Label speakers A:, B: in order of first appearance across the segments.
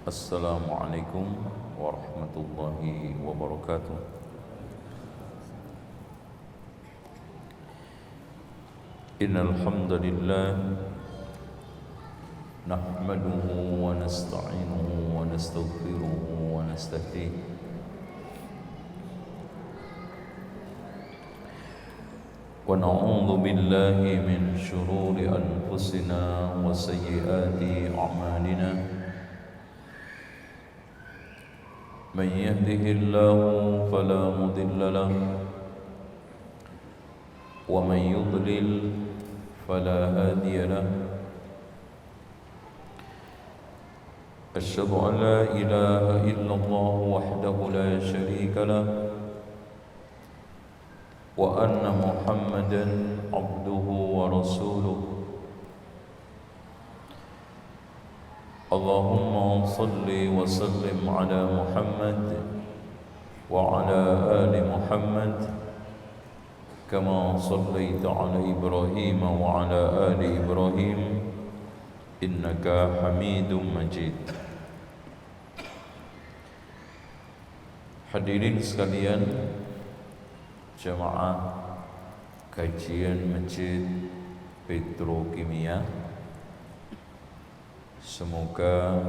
A: Assalamualaikum warahmatullahi wabarakatuh. Innal hamdalillah nahmaduhu wa nasta'inuhu wa nastaghfiruhu wa nastahdiih wa na'udzu billahi min shururi anfusina wa sayyiati a'malina. من يهده الله فلا مضل له ومن يضلل فلا هادي له أشهد أن لا إله إلا الله وحده لا شريك له وأن محمدا عبده ورسوله اللهم صل وسلم على محمد وعلى آل محمد كما صليت على إبراهيم وعلى آل إبراهيم إنك حميد مجيد. Hadirin sekalian, jamaah kajian Masjid Petrokimia, semoga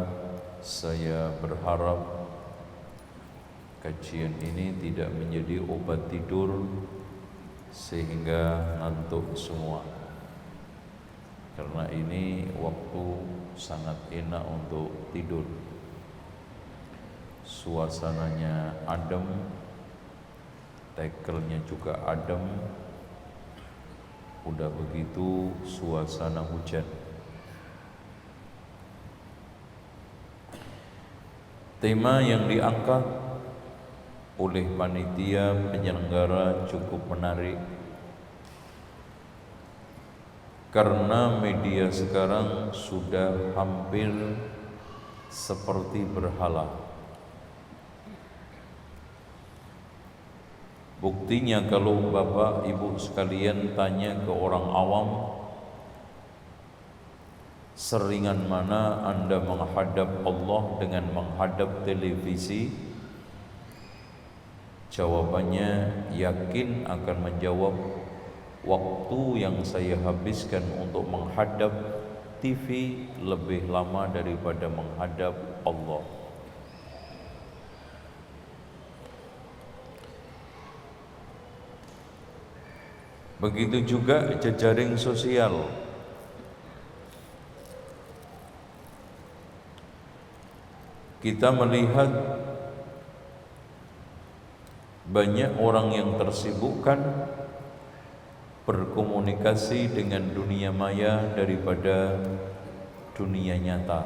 A: saya berharap kajian ini tidak menjadi obat tidur sehingga ngantuk semua. Karena ini waktu sangat enak untuk tidur. Suasananya adem, tekelnya juga adem. Udah begitu suasana hujan. Tema yang diangkat oleh panitia penyelenggara cukup menarik, karena media sekarang sudah hampir seperti berhala. Buktinya kalau Bapak Ibu sekalian tanya ke orang awam, seringan mana Anda menghadap Allah dengan menghadap televisi? Jawabannya yakin akan menjawab, waktu yang saya habiskan untuk menghadap TV lebih lama daripada menghadap Allah. Begitu juga jejaring sosial. Kita melihat banyak orang yang tersibukkan berkomunikasi dengan dunia maya daripada dunia nyata.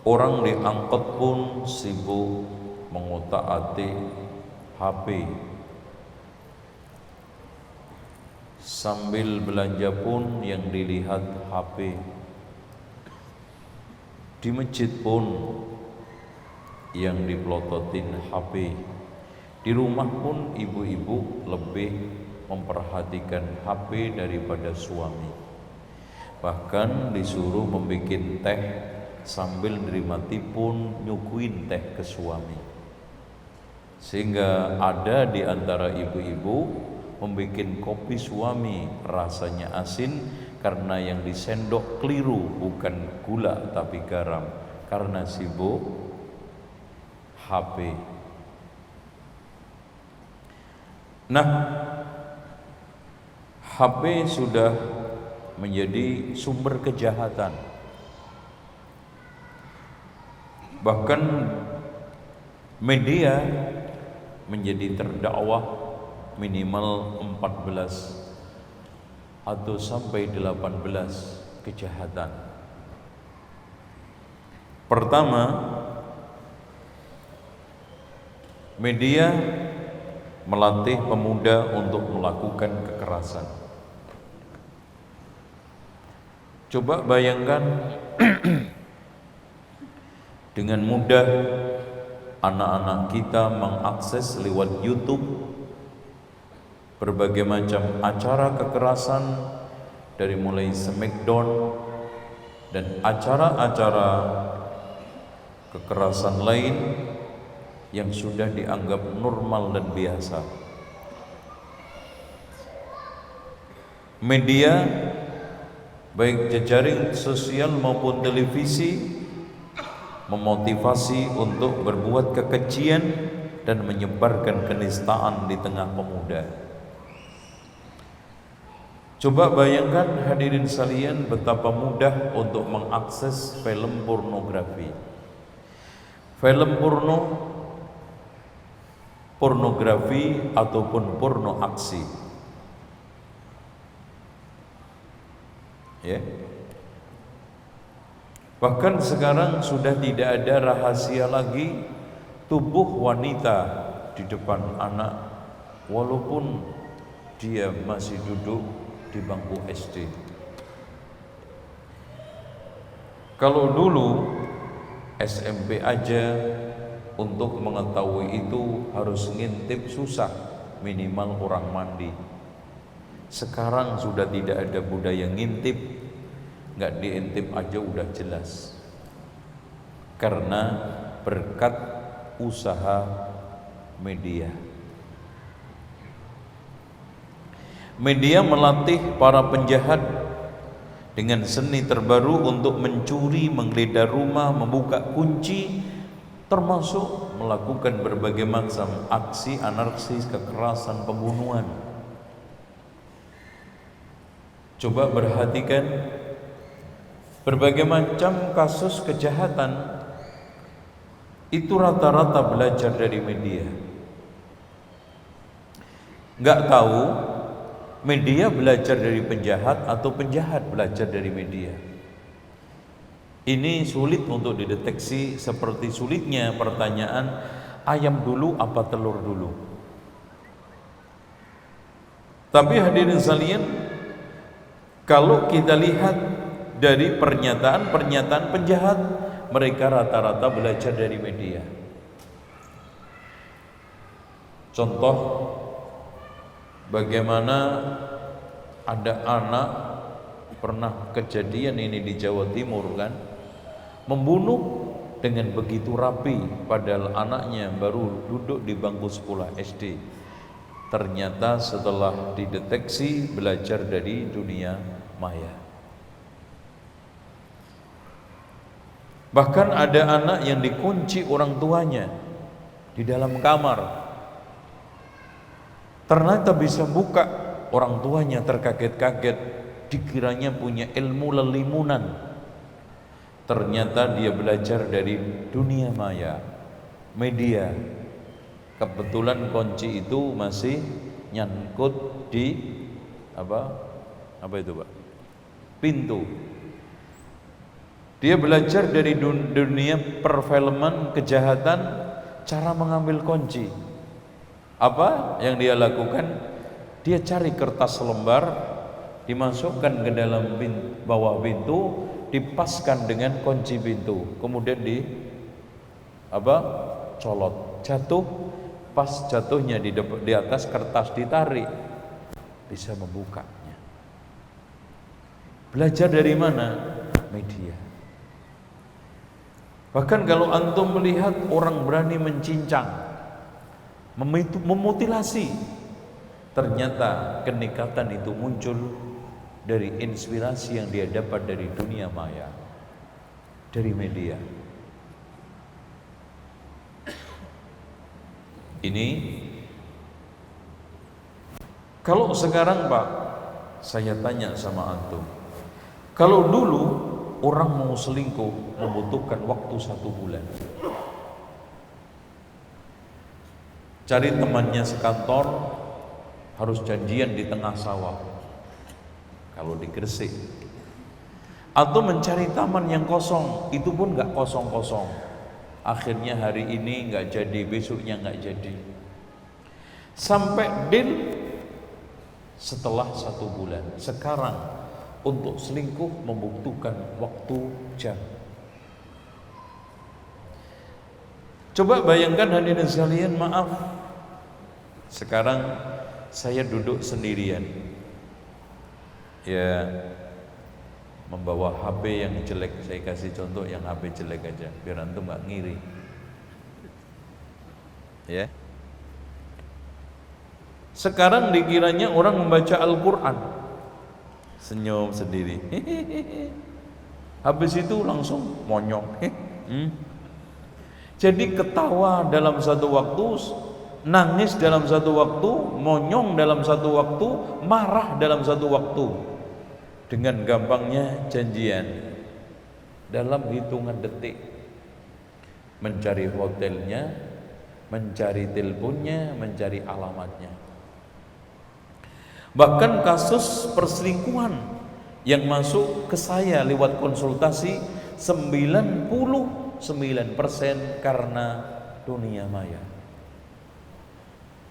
A: Orang di angkot pun sibuk mengutak-atik HP. Sambil belanja pun yang dilihat HP. Di masjid pun yang dipelototin HP. Di rumah pun ibu-ibu lebih memperhatikan HP daripada suami. Bahkan disuruh membuat teh, sambil nerima tipun nyuguhin teh ke suami. Sehingga ada di antara ibu-ibu membuat kopi suami rasanya asin karena yang disendok keliru, bukan gula tapi garam, karena sibuk HP. Nah, HP sudah menjadi sumber kejahatan. Bahkan media menjadi terdakwah minimal 14 atau sampai 18 kejahatan. Pertama, media melatih pemuda untuk melakukan kekerasan. Coba bayangkan dengan mudah anak-anak kita mengakses lewat YouTube berbagai macam acara kekerasan dari mulai Smackdown dan acara-acara kekerasan lain yang sudah dianggap normal dan biasa. Media baik jejaring sosial maupun televisi memotivasi untuk berbuat kekejian dan menyebarkan kenistaan di tengah pemuda. Coba bayangkan hadirin sekalian betapa mudah untuk mengakses film pornografi. Film pornografi ataupun porno aksi. Ya. Bahkan sekarang sudah tidak ada rahasia lagi tubuh wanita di depan anak walaupun dia masih duduk di bangku SD. Kalau dulu SMP aja untuk mengetahui itu harus ngintip susah, minimal orang mandi. Sekarang sudah tidak ada budaya ngintip, nggak diintip aja udah jelas. Karena berkat usaha media. Media melatih para penjahat dengan seni terbaru untuk mencuri, menggeledah rumah, membuka kunci, termasuk melakukan berbagai macam aksi anarkis, kekerasan, pembunuhan. Coba perhatikan berbagai macam kasus kejahatan itu rata-rata belajar dari media. Nggak tahu media belajar dari penjahat atau penjahat belajar dari media. Ini sulit untuk dideteksi, seperti sulitnya pertanyaan ayam dulu apa telur dulu. Tapi hadirin sekalian, kalau kita lihat dari pernyataan penjahat, mereka rata-rata belajar dari media. Contoh, bagaimana ada anak, pernah kejadian ini di Jawa Timur kan, membunuh dengan begitu rapi padahal anaknya baru duduk di bangku sekolah SD. Ternyata setelah dideteksi belajar dari dunia maya. Bahkan ada anak yang dikunci orang tuanya di dalam kamar. Ternyata bisa buka, orang tuanya terkaget-kaget, dikiranya punya ilmu lelimunan. Ternyata dia belajar dari dunia maya, media. Kebetulan kunci itu masih nyangkut di apa itu Pak? Pintu. Dia belajar dari dunia perfilman kejahatan, cara mengambil kunci. Apa yang dia lakukan? Dia cari kertas lembar, dimasukkan ke dalam bawah pintu, dipaskan dengan kunci pintu, kemudian colot, jatuh. Pas jatuhnya di atas kertas ditarik, bisa membukanya. Belajar dari mana? Media. Bahkan kalau antum melihat orang berani mencincang, memutilasi, ternyata kenikatan itu muncul dari inspirasi yang dia dapat dari dunia maya, dari media. Ini kalau sekarang Pak, saya tanya sama antum, kalau dulu orang mau selingkuh membutuhkan waktu 1 bulan, cari temannya sekantor, harus janjian di tengah sawah kalau di Gresik, atau mencari taman yang kosong, itu pun gak kosong-kosong. Akhirnya hari ini nggak jadi, besoknya nggak jadi, sampai deal setelah 1 bulan. Sekarang untuk selingkuh membutuhkan waktu jam. Coba bayangkan hadirin sekalian, maaf, sekarang saya duduk sendirian, ya membawa HP yang jelek. Saya kasih contoh yang HP jelek aja biar antum nggak ngiri. Ya. Sekarang dikiranya orang membaca Al-Quran, senyum sendiri. Habis itu langsung monyong. Jadi ketawa dalam satu waktu, nangis dalam satu waktu, monyong dalam satu waktu, marah dalam satu waktu. Dengan gampangnya janjian dalam hitungan detik, mencari hotelnya, mencari teleponnya, mencari alamatnya. Bahkan kasus perselingkuhan yang masuk ke saya lewat konsultasi 99% karena dunia maya.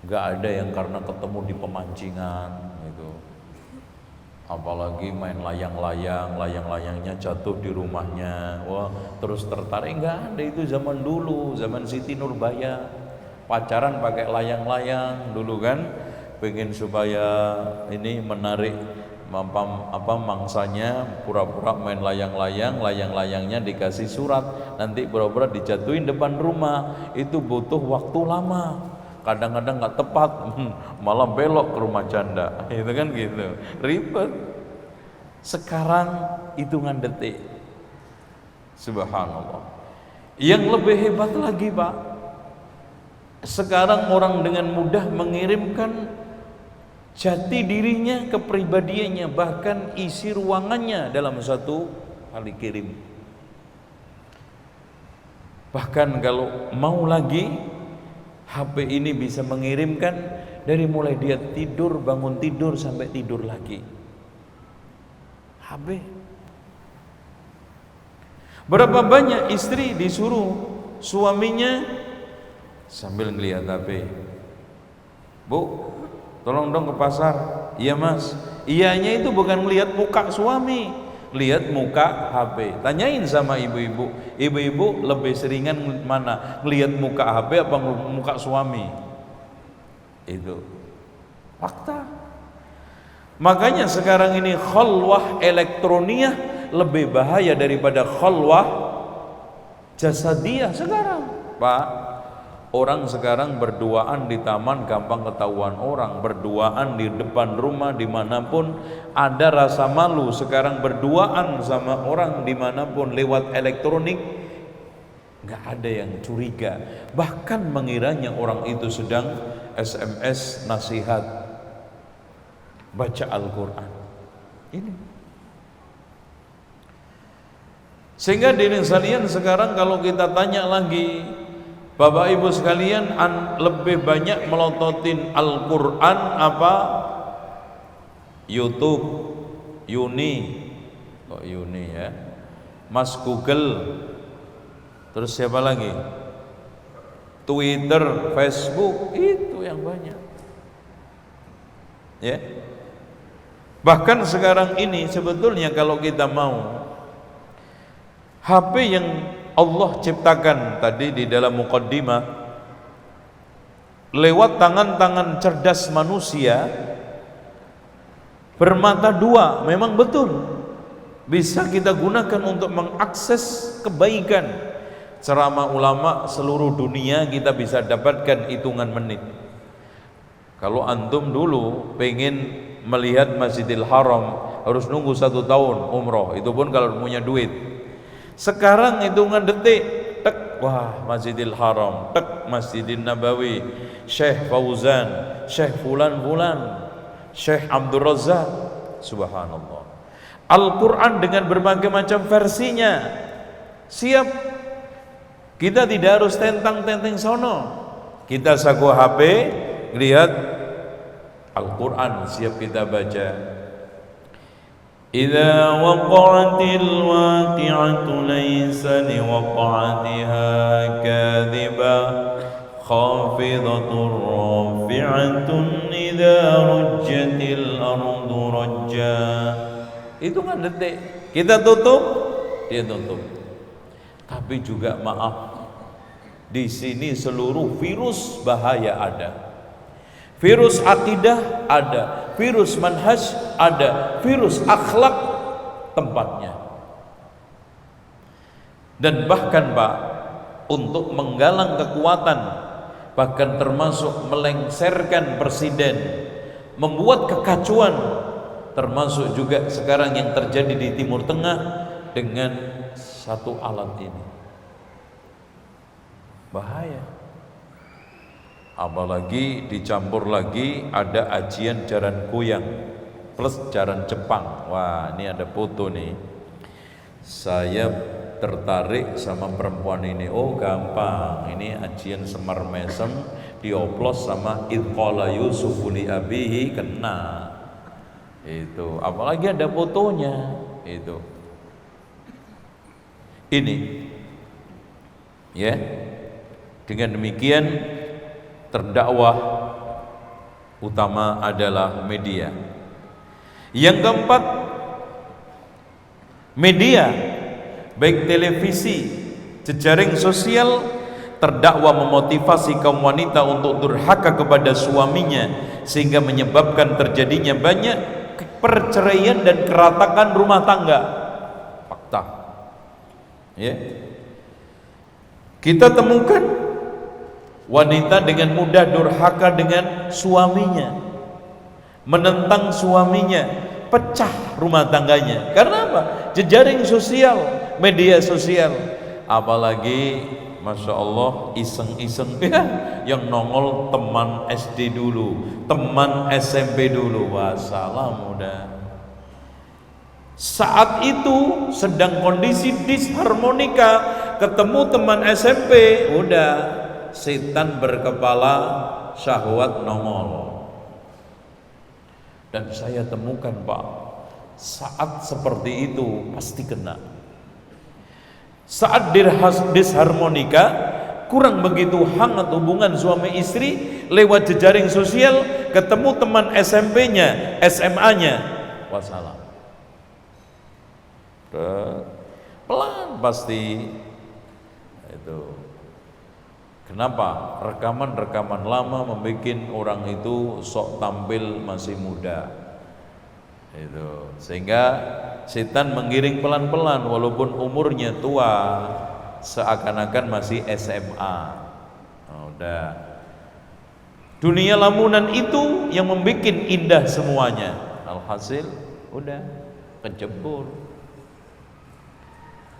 A: Gak ada yang karena ketemu di pemancingan gitu. Apalagi main layang-layangnya jatuh di rumahnya, wah terus tertarik. Gak ada, itu zaman dulu, zaman Siti Nurbaya, pacaran pakai layang-layang dulu kan, pengen supaya ini menarik mangsanya, pura-pura main layang-layangnya dikasih surat, nanti pura-pura dijatuhin depan rumah. Itu butuh waktu lama, kadang-kadang nggak tepat, malah belok ke rumah janda, itu kan gitu, ribet. Sekarang hitungan detik, subhanallah. Yang lebih hebat lagi Pak, sekarang orang dengan mudah mengirimkan jati dirinya, kepribadiannya, bahkan isi ruangannya dalam satu kali kirim. Bahkan kalau mau lagi, HP ini bisa mengirimkan dari mulai dia tidur, bangun tidur sampai tidur lagi. HP. Berapa banyak istri disuruh suaminya sambil ngelihat HP, Bu, tolong dong ke pasar. Iya Mas. Iyanya itu bukan melihat muka suami, lihat muka HP. Tanyain sama ibu-ibu, ibu-ibu lebih seringan mana, ngelihat muka HP apa muka suami? Itu fakta. Makanya sekarang ini khalwah elektroniyah lebih bahaya daripada khalwah jasadiyah sekarang Pak. Orang sekarang berduaan di taman gampang ketahuan orang, berduaan di depan rumah dimanapun ada rasa malu. Sekarang berduaan sama orang dimanapun lewat elektronik, nggak ada yang curiga, bahkan mengiranya orang itu sedang SMS nasihat baca Al-Quran. Ini sehingga diri sekalian sekarang kalau kita tanya lagi, Bapak Ibu sekalian, lebih banyak melototin Al-Quran apa YouTube, Uni, kok Uni ya, Mas Google, terus siapa lagi, Twitter, Facebook, itu yang banyak ya. Bahkan sekarang ini sebetulnya kalau kita mau, HP yang Allah ciptakan tadi di dalam muqaddimah lewat tangan-tangan cerdas manusia bermata dua, memang betul bisa kita gunakan untuk mengakses kebaikan. Ceramah ulama seluruh dunia kita bisa dapatkan hitungan menit. Kalau antum dulu pengen melihat Masjidil Haram harus nunggu 1 tahun umroh, itu pun kalau punya duit. Sekarang hitungan detik, tek, wah Masjidil Haram, tek Masjidil Nabawi, Syekh Fauzan, Syekh Fulan, Syekh Abdul Razak, subhanallah. Al-Quran dengan berbagai macam versinya, siap. Kita tidak harus tentang-tenteng sono, kita saku HP, lihat Al-Quran, siap kita baca. Idza waqa'atil waqi'atu laysa liwaqa'atiha kadhibah khafidatur rafi'atun idza rujjatil ardu rajja. Itu kan detik. Kita tutup, dia tutup. Tapi juga maaf, di sini seluruh virus bahaya ada. Virus akidah ada, virus manhaj ada, virus akhlak tempatnya. Dan bahkan Pak, untuk menggalang kekuatan, bahkan termasuk melengsarkan presiden, membuat kekacauan, termasuk juga sekarang yang terjadi di Timur Tengah dengan satu alat ini. Bahaya. Apalagi dicampur lagi ada ajian jaran goyang plus jaran Jepang. Wah, ini ada foto nih. Saya tertarik sama perempuan ini. Oh, gampang. Ini ajian Semar Mesem dioplos sama idqala Yusufu li abihi, kena. Itu. Apalagi ada fotonya. Itu. Ini. Ya. Dengan demikian terdakwah utama adalah media. Yang keempat, media baik televisi, jejaring sosial, terdakwa memotivasi kaum wanita untuk durhaka kepada suaminya sehingga menyebabkan terjadinya banyak perceraian dan keratakan rumah tangga. Fakta. Ya. Kita temukan wanita dengan mudah durhaka dengan suaminya, menentang suaminya, pecah rumah tangganya. Karena apa? Jejaring sosial, media sosial. Apalagi Masya Allah iseng-iseng ya, yang nongol teman SD dulu, teman SMP dulu. Wassalam udah. Saat itu sedang kondisi disharmonika, ketemu teman SMP, udah setan berkepala syahwat nongol. Dan saya temukan Pak, saat seperti itu pasti kena. Saat disharmonika, kurang begitu hangat hubungan suami istri, lewat jejaring sosial, ketemu teman SMP-nya, SMA-nya, wassalam. Pelan pasti itu. Kenapa? Rekaman-rekaman lama membuat orang itu sok tampil masih muda. Itu. Sehingga setan menggiring pelan-pelan walaupun umurnya tua, seakan-akan masih SMA. Oh, udah. Dunia lamunan itu yang membuat indah semuanya. Alhasil udah kejebur.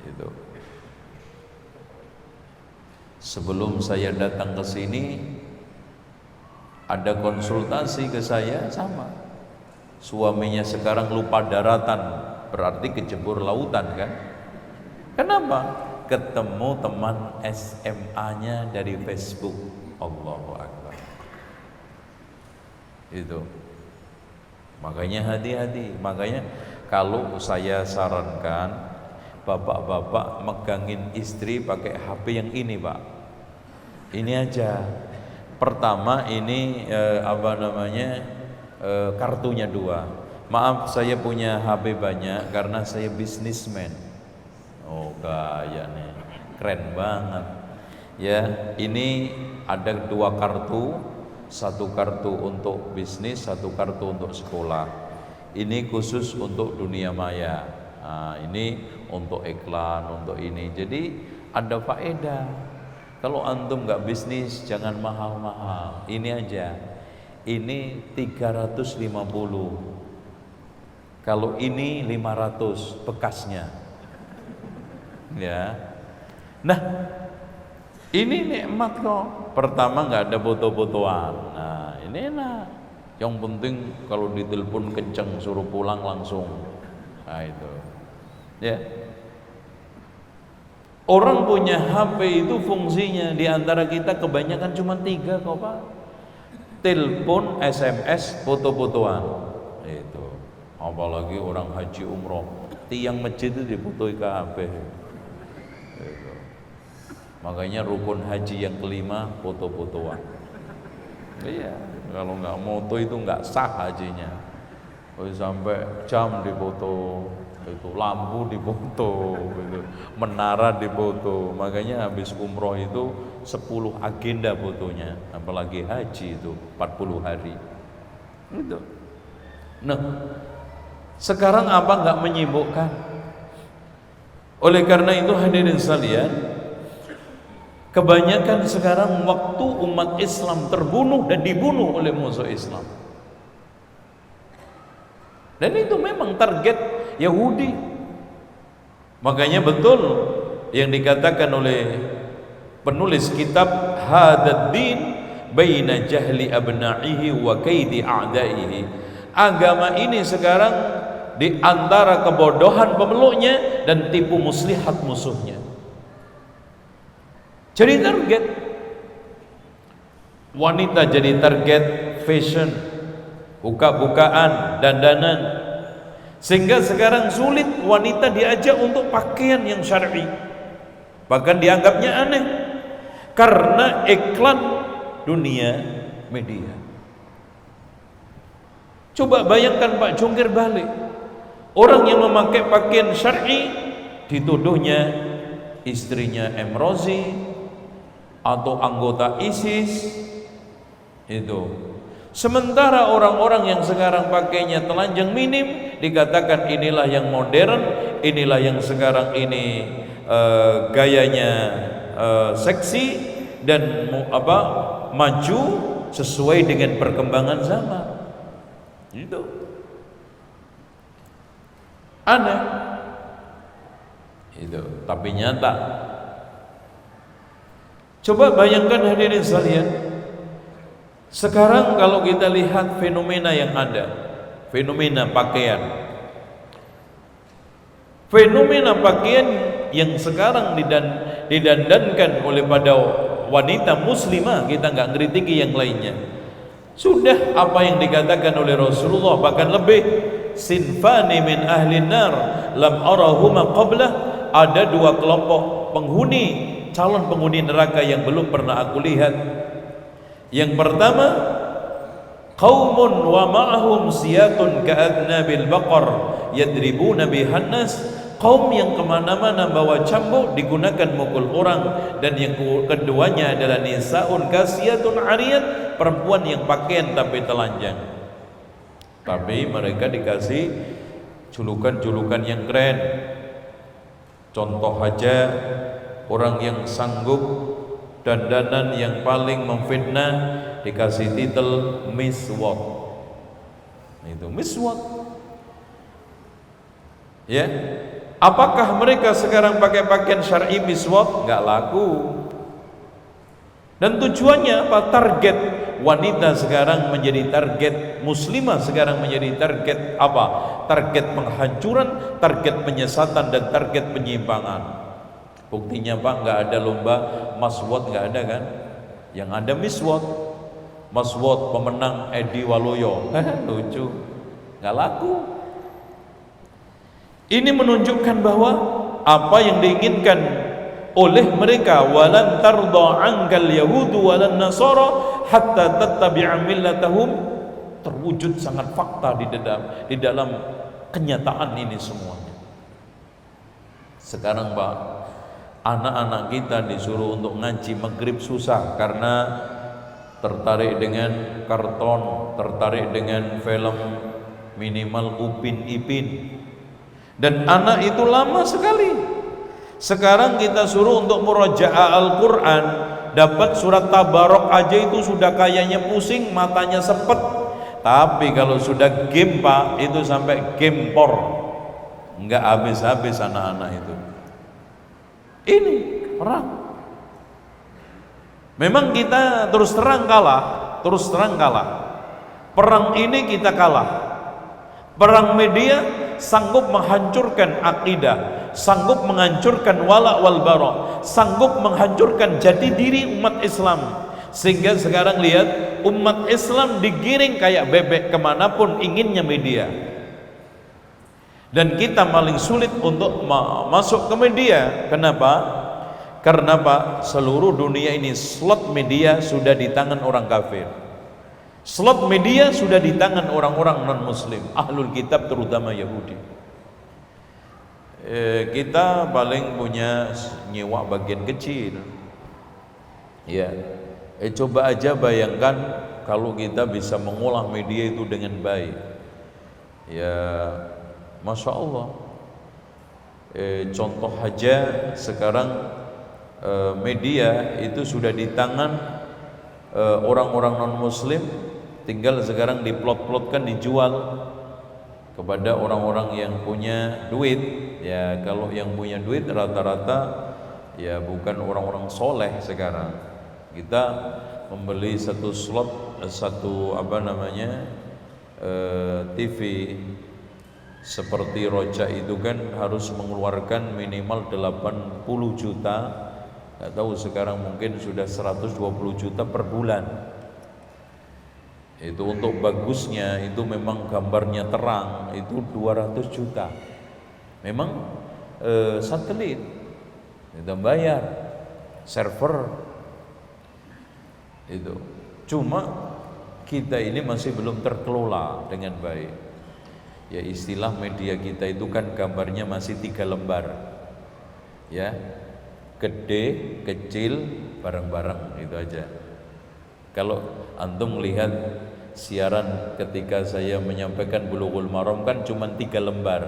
A: Itu. Sebelum saya datang ke sini, ada konsultasi ke saya sama. Suaminya sekarang lupa daratan, berarti kejebur lautan kan? Kenapa? Ketemu teman SMA-nya dari Facebook. Allahu Akbar. Itu. Makanya hati-hati. Makanya kalau saya sarankan bapak-bapak megangin istri pakai HP yang ini Pak. Ini aja. Pertama ini kartunya 2. Maaf saya punya HP banyak karena saya bisnismen. Oh kaya nih, keren banget. Ya ini ada 2 kartu, 1 kartu untuk bisnis, 1 kartu untuk sekolah. Ini khusus untuk dunia maya. Nah, ini untuk iklan, untuk ini. Jadi ada faedah. Kalau antum nggak bisnis jangan mahal-mahal. Ini aja. Ini 350. Kalau ini 500 bekasnya. Ya. Nah, ini nikmat kok. Pertama nggak ada foto-fotoan. Nah, ini enak. Yang penting kalau ditelepon kenceng suruh pulang langsung. Nah, itu. Ya. Orang punya HP itu fungsinya di antara kita kebanyakan cuma 3 kok Pak. Telepon, SMS, foto-fotoan. Itu. Apalagi orang haji umroh, tiang masjid itu dipotoi ke HP. Itu. Makanya rukun haji yang kelima foto-fotoan. Iya, kalau nggak moto itu nggak sah hajinya. Sampai jam difoto, itu lampu difoto, gitu. Menara difoto. Makanya habis umroh itu 10 agenda fotonya, apalagi haji itu 40 hari. Itu. Nah, sekarang apa nggak menyibukkan? Oleh karena itu hadirin sekalian, kebanyakan sekarang waktu umat Islam terbunuh dan dibunuh oleh musuh Islam. Dan itu memang target Yahudi. Makanya betul yang dikatakan oleh penulis kitab Hadad Din baina jahli abna'ihi wa kaidi a'da'ihi. Agama ini sekarang di antara kebodohan pemeluknya dan tipu muslihat musuhnya. Jadi target wanita, jadi target fashion, buka-bukaan, dandanan, sehingga sekarang sulit wanita diajak untuk pakaian yang syar'i, bahkan dianggapnya aneh karena iklan dunia media. Coba bayangkan Pak, jungkir balik, orang yang memakai pakaian syar'i dituduhnya istrinya Emrozi atau anggota ISIS itu. Sementara orang-orang yang sekarang pakainya telanjang minim dikatakan inilah yang modern, inilah yang sekarang ini gayanya seksi dan maju sesuai dengan perkembangan zaman. Itu aneh. Itu tapi nyata. Coba bayangkan hadirin sekalian, sekarang kalau kita lihat fenomena yang ada, fenomena pakaian yang sekarang didandankan oleh pada wanita muslimah, kita nggak kritiki yang lainnya. Sudah apa yang dikatakan oleh Rasulullah, bahkan lebih, sinfani min ahlin nar lam arahuma qablah, ada dua kelompok penghuni, calon penghuni neraka yang belum pernah aku lihat. Yang pertama, qaumun wa ma'ahum siyatun ka'adnabil baqar yadribuna bihan nas, kaum yang kemana-mana bawa cambuk digunakan mukul orang. Dan yang keduanya adalah nisaun kasiyatun ariyat, perempuan yang pakaian tapi telanjang, tapi mereka dikasih julukan-julukan yang keren. Contoh aja, orang yang sanggup dandanan yang paling memfitnah dikasih titel miswak. Itu miswak. Ya, apakah mereka sekarang pakai pakaian syar'i miswak? Enggak laku. Dan tujuannya apa? Target wanita sekarang menjadi target, muslimah sekarang menjadi target apa? Target penghancuran, target penyesatan, dan target penyimpangan. Buktinya Pak, nggak ada lomba maswot, nggak ada kan? Yang ada miswot. Maswot pemenang Edi Waloyo. Lucu, nggak laku. Ini menunjukkan bahwa apa yang diinginkan oleh mereka, walan tarda angkal yahudu walan nasara hatta tattabi'a millatahum, terwujud sangat fakta di dalam kenyataan ini semuanya. Sekarang Pak, anak-anak kita disuruh untuk ngaji maghrib susah karena tertarik dengan karton, tertarik dengan film, minimal Upin Ipin, dan anak itu lama sekali. Sekarang kita suruh untuk murajaah Al-Quran, dapat surat Tabarok aja itu sudah kayaknya pusing, matanya sepet. Tapi kalau sudah game Pak, itu sampai gempor, nggak habis-habis anak-anak itu. Ini perang. Memang kita terus terang kalah. Perang ini kita kalah. Perang media sanggup menghancurkan akidah, sanggup menghancurkan wala wal bara, sanggup menghancurkan jati diri umat Islam. Sehingga sekarang lihat, umat Islam digiring kayak bebek kemanapun inginnya media. Dan kita paling sulit untuk masuk ke media. Kenapa? Karena Pak, seluruh dunia ini slot media sudah di tangan orang kafir. Slot media sudah di tangan orang-orang non-muslim, ahlul kitab terutama Yahudi. Kita paling punya nyewa bagian kecil. Ya, coba aja bayangkan kalau kita bisa mengolah media itu dengan baik. Ya, Masya Allah. contoh aja sekarang media itu sudah di tangan orang-orang non muslim, tinggal sekarang diplot-plotkan, dijual kepada orang-orang yang punya duit. Ya kalau yang punya duit rata-rata ya bukan orang-orang soleh. Sekarang kita membeli satu slot, satu TV seperti Roja itu kan harus mengeluarkan minimal 80 juta. Nggak tahu sekarang mungkin sudah 120 juta per bulan. Itu untuk bagusnya, itu memang gambarnya terang, itu 200 juta. Memang satelit kita bayar, server itu. Cuma kita ini masih belum terkelola dengan baik. Ya istilah media kita itu kan gambarnya masih 3 lembar. Ya, gede, kecil, bareng-bareng, itu aja. Kalau antum melihat siaran ketika saya menyampaikan Bulughul Maram kan cuma 3 lembar.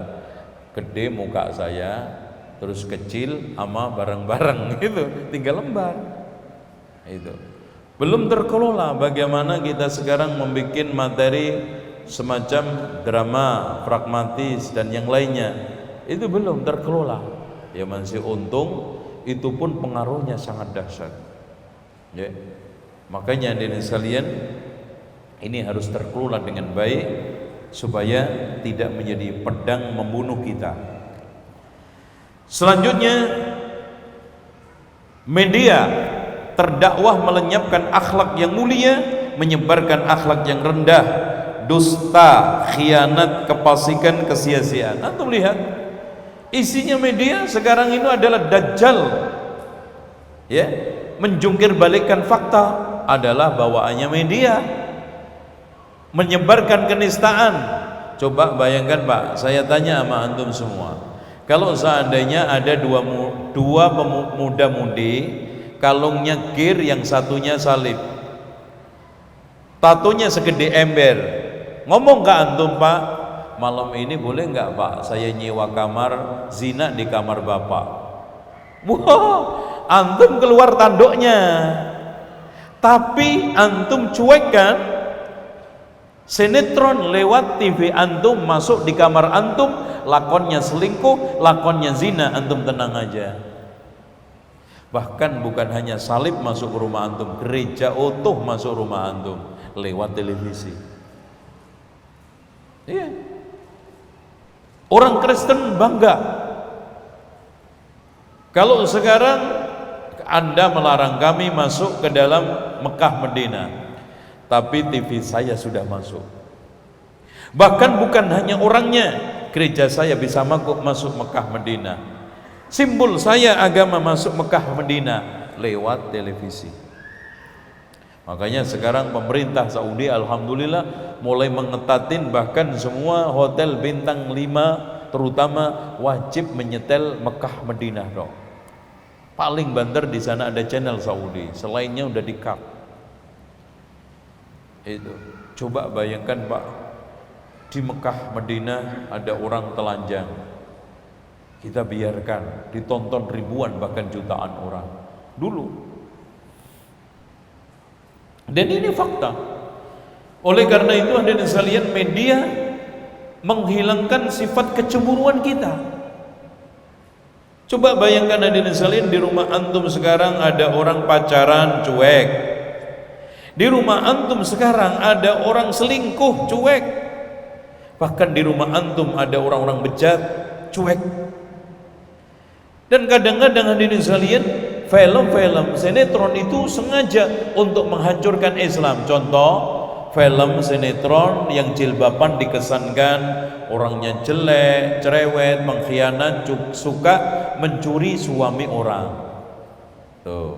A: Gede muka saya, terus kecil sama bareng-bareng gitu, 3 lembar. Itu. Belum terkelola bagaimana kita sekarang membuat materi semacam drama, pragmatis dan yang lainnya. Itu belum terkelola. Ya masih untung, itu pun pengaruhnya sangat dahsyat. Ya. Makanya hadirin sekalian, ini harus terkelola dengan baik supaya tidak menjadi pedang membunuh kita. Selanjutnya, media terdakwah melenyapkan akhlak yang mulia, menyebarkan akhlak yang rendah, dusta, khianat, kefasikan, kesia-siaan. Antum lihat, isinya media sekarang ini adalah dajjal. Ya, menjungkir balikkan fakta adalah bawaannya media, menyebarkan kenistaan. Coba bayangkan Pak, saya tanya sama antum semua, kalau seandainya ada dua pemuda-mudi, kalungnya gir, yang satunya salib, tatonya segede ember, ngomong ke antum, Pak, malam ini boleh nggak Pak saya nyewa kamar zina di kamar Bapak? Wah, antum keluar tanduknya. Tapi antum cuekkan sinetron lewat TV antum, masuk di kamar antum, lakonnya selingkuh, lakonnya zina, antum tenang aja. Bahkan bukan hanya salib masuk ke rumah antum, gereja utuh masuk rumah antum lewat televisi. Iya. Orang Kristen bangga. Kalau sekarang Anda melarang kami masuk ke dalam Mekah Medina, tapi TV saya sudah masuk. Bahkan bukan hanya orangnya, gereja saya bisa masuk Mekah Medina, simbol saya agama masuk Mekah Medina lewat televisi. Makanya sekarang pemerintah Saudi alhamdulillah mulai mengetatin, bahkan semua hotel bintang 5 terutama wajib menyetel Mekah Medina dong. Paling banter di sana ada channel Saudi, selainnya udah di-cut. Itu. Coba bayangkan Pak, di Mekah Madinah ada orang telanjang, kita biarkan ditonton ribuan bahkan jutaan orang dulu. Dan ini fakta. Oleh karena itu hadirin sekalian, media menghilangkan sifat kecemburuan kita. Coba bayangkan hadirin sekalian, di rumah antum sekarang ada orang pacaran, cuek. Di rumah antum sekarang ada orang selingkuh, cuek. Bahkan di rumah antum ada orang-orang bejat, cuek. Dan kadang-kadang hadirin sekalian, film-film sinetron itu sengaja untuk menghancurkan Islam. Contoh, film sinetron yang jilbaban dikesankan orangnya jelek, cerewet, mengkhianat, suka mencuri suami orang. Tuh.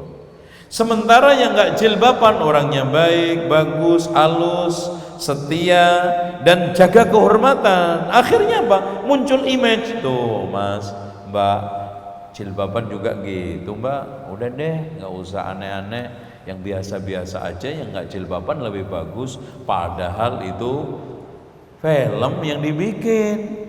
A: Sementara yang nggak jilbaban orangnya baik, bagus, halus, setia dan jaga kehormatan. Akhirnya apa? Muncul image. Tuh Mas, Mbak, jilbaban juga gitu Mbak. Udah deh, nggak usah aneh-aneh, yang biasa-biasa aja, yang nggak jilbaban lebih bagus. Padahal itu film yang dibikin.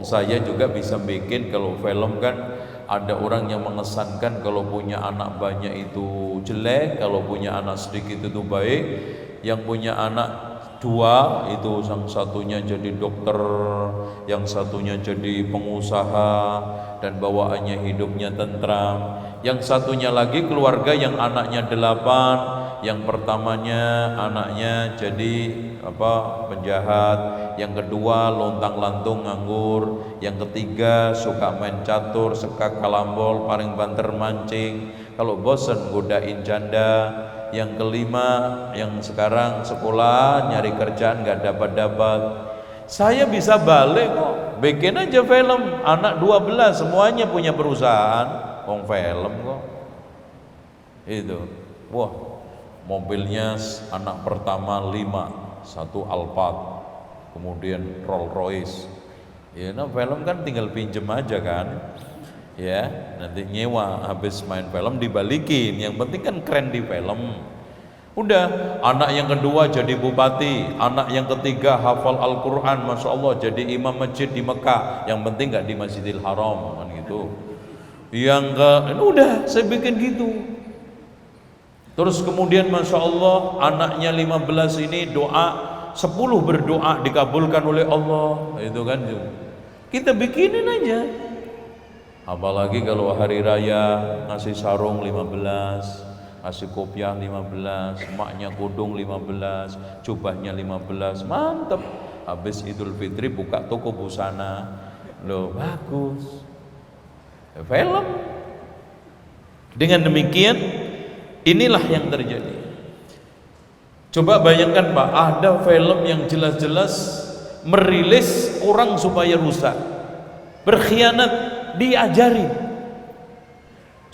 A: Saya juga bisa bikin, kalau film kan ada orang yang mengesankan kalau punya anak banyak itu jelek, kalau punya anak sedikit itu baik. Yang punya anak 2 itu yang satunya jadi dokter, yang satunya jadi pengusaha dan bawaannya hidupnya tentram. Yang satunya lagi keluarga yang anaknya 8, yang pertamanya anaknya jadi penjahat, yang kedua lontang-lantung nganggur, yang ketiga suka main catur, suka kalambol, paling banter mancing, kalau bosen godain janda, yang kelima yang sekarang sekolah nyari kerjaan gak dapat. Saya bisa balik kok, bikin aja film, anak 12 semuanya punya perusahaan, film kok itu. Wah, mobilnya anak pertama 5, 1 Alphard, kemudian Rolls Royce. Film kan tinggal pinjem aja kan, nanti nyewa, habis main film dibalikin, yang penting kan keren di film. Udah, anak yang kedua jadi bupati, anak yang ketiga hafal Al-Quran, Masya Allah, jadi imam masjid di Mekah, yang penting gak di Masjidil Haram kan gitu. Udah saya bikin gitu. Terus kemudian Masya Allah, anaknya 15 ini doa 10 berdoa dikabulkan oleh Allah, itu kan kita bikinin aja. Apalagi kalau hari raya ngasih sarung 15, ngasih kopiah 15, maknya kudung 15, jubahnya 15, mantep. Habis Idul Fitri buka toko busana, loh bagus. Film. Dengan demikian inilah yang terjadi. Coba bayangkan Pak, ada film yang jelas-jelas merilis orang supaya rusak, berkhianat, diajari.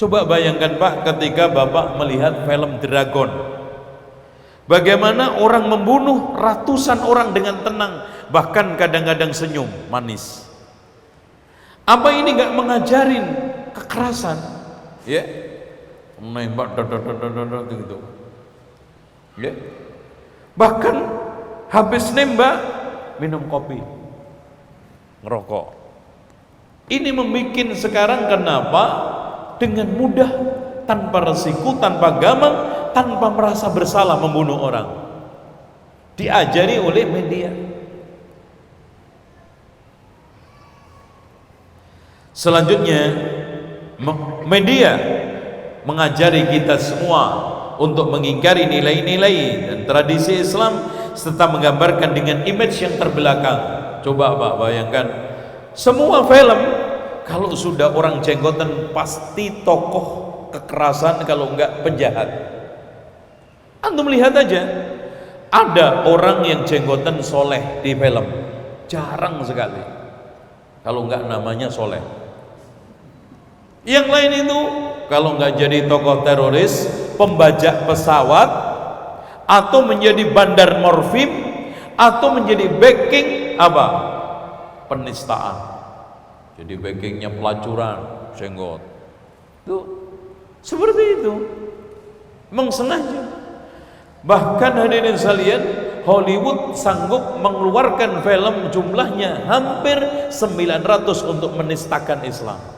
A: Coba bayangkan Pak, ketika Bapak melihat film Dragon, bagaimana orang membunuh ratusan orang dengan tenang, bahkan kadang-kadang senyum manis. Apa ini gak mengajarin kekerasan? Menembak gitu. Bahkan habis nembak minum kopi, ngerokok. Ini membuat sekarang kenapa dengan mudah, tanpa resiko, tanpa gamang, tanpa merasa bersalah membunuh orang, diajari oleh media. Selanjutnya media mengajari kita semua untuk mengingkari nilai-nilai dan tradisi Islam serta menggambarkan dengan image yang terbelakang. Coba Pak bayangkan, semua film kalau sudah orang jenggotan pasti tokoh kekerasan, kalau enggak penjahat. Antum lihat aja, ada orang yang jenggotan soleh di film, jarang sekali kalau enggak namanya soleh. Yang lain itu kalau enggak jadi tokoh teroris, pembajak pesawat, atau menjadi bandar morfin, atau menjadi backing penistaan, jadi backingnya pelacuran, jenggot. Tuh seperti itu, memang sengaja. Bahkan hadirin sekalian, Hollywood sanggup mengeluarkan film jumlahnya hampir 900 untuk menistakan Islam.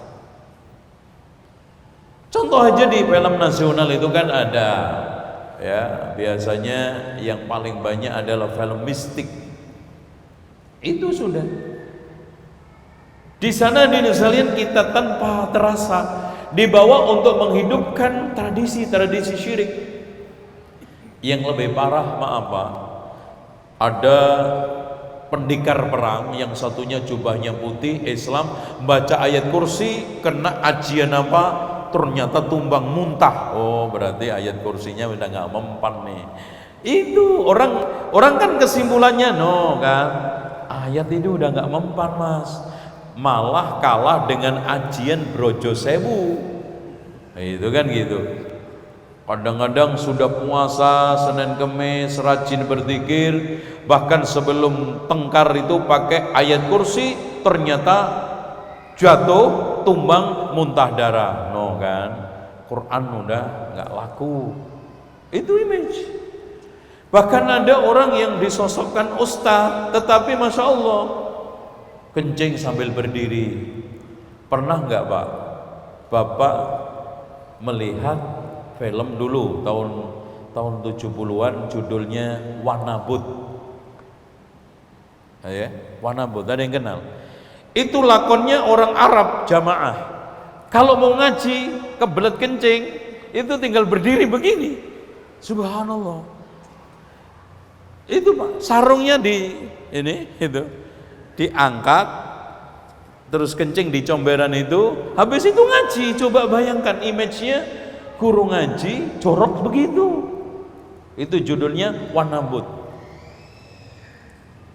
A: Contoh aja di film nasional itu kan ada, biasanya yang paling banyak adalah film mistik. Itu sudah di sana di Indonesia kita tanpa terasa dibawa untuk menghidupkan tradisi-tradisi syirik. Yang lebih parah, maaf Pak, ada pendekar perang yang satunya jubahnya putih Islam, baca ayat kursi, kena ajian ternyata tumbang muntah. Oh, berarti ayat kursinya udah nggak mempan nih. Itu orang kan kesimpulannya kan ayat itu udah nggak mempan Mas, malah kalah dengan ajian Brojo Sewu. Itu kan gitu. Kadang-kadang sudah puasa Senin Kemis rajin berzikir, bahkan sebelum tengkar itu pakai ayat kursi, ternyata jatuh tumbang muntah darah. Kan Quran udah nggak laku. Itu image. Bahkan ada orang yang disosokkan ustaz, tetapi Masya Allah kencing sambil berdiri. Pernah nggak Pak, Bapak melihat film dulu tahun 70-an judulnya Wanabut? Ya, Wanabut, ada yang kenal? Itu lakonnya orang Arab jamaah. Kalau mau ngaji kebelet kencing, itu tinggal berdiri begini. Subhanallah. Itu Pak, sarungnya diangkat, terus kencing di comberan itu, habis itu ngaji. Coba bayangkan image-nya, guru ngaji jorok begitu. Itu judulnya Wanabut.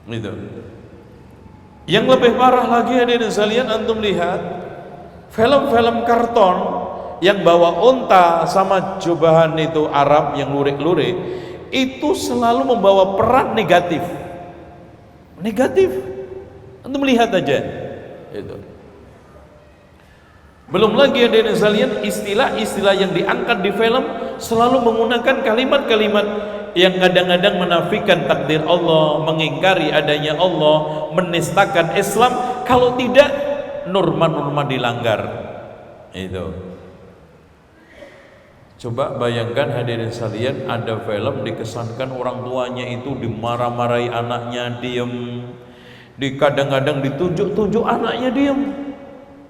A: Itu. Yang lebih parah lagi hadirin sekalian, antum lihat film-film karton yang bawa unta sama jubahan itu Arab yang lurik-lurik, itu selalu membawa peran negatif. Antum lihat aja itu. Belum lagi hadirin sekalian, istilah-istilah yang diangkat di film selalu menggunakan kalimat-kalimat yang kadang-kadang menafikan takdir Allah, mengingkari adanya Allah, menistakan Islam, kalau tidak norma-norma dilanggar. Itu. Coba bayangkan hadirin sekalian, ada film dikesankan orang tuanya itu dimarah-marahi anaknya diem, kadang-kadang ditunjuk-tunjuk anaknya diem.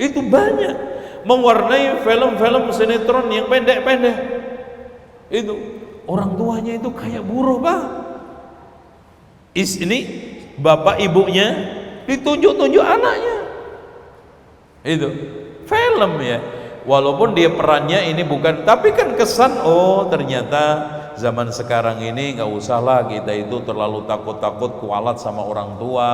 A: Itu banyak mewarnai film-film sinetron yang pendek-pendek. Itu orang tuanya itu kayak buruh Pak. Ini bapak ibunya ditunjuk-tunjuk anaknya. Itu film ya. Walaupun dia perannya ini bukan, tapi kan kesan, oh ternyata zaman sekarang ini nggak usahlah kita itu terlalu takut-takut kualat sama orang tua,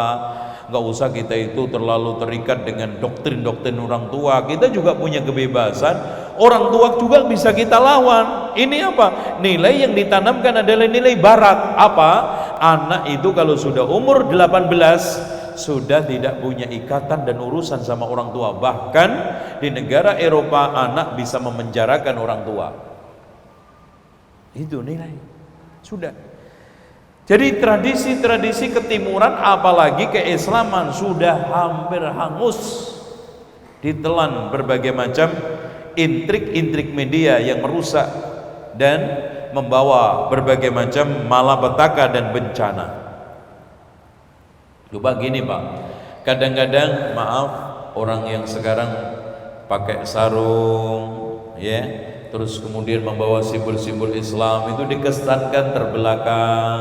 A: nggak usah kita itu terlalu terikat dengan doktrin-doktrin orang tua. Kita juga punya kebebasan, orang tua juga bisa kita lawan. Ini apa? Nilai yang ditanamkan adalah nilai barat. Apa? Anak itu kalau sudah umur 18 sudah tidak punya ikatan dan urusan sama orang tua. Bahkan di negara Eropa anak bisa memenjarakan orang tua. Itu nilai. Sudah. Jadi tradisi-tradisi ketimuran apalagi keislaman sudah hampir hangus, ditelan berbagai macam intrik-intrik media yang merusak dan membawa berbagai macam malapetaka dan bencana. Coba gini Pak, kadang-kadang maaf, orang yang sekarang pakai sarung ya, terus kemudian membawa simbol-simbol Islam itu dikesankan terbelakang,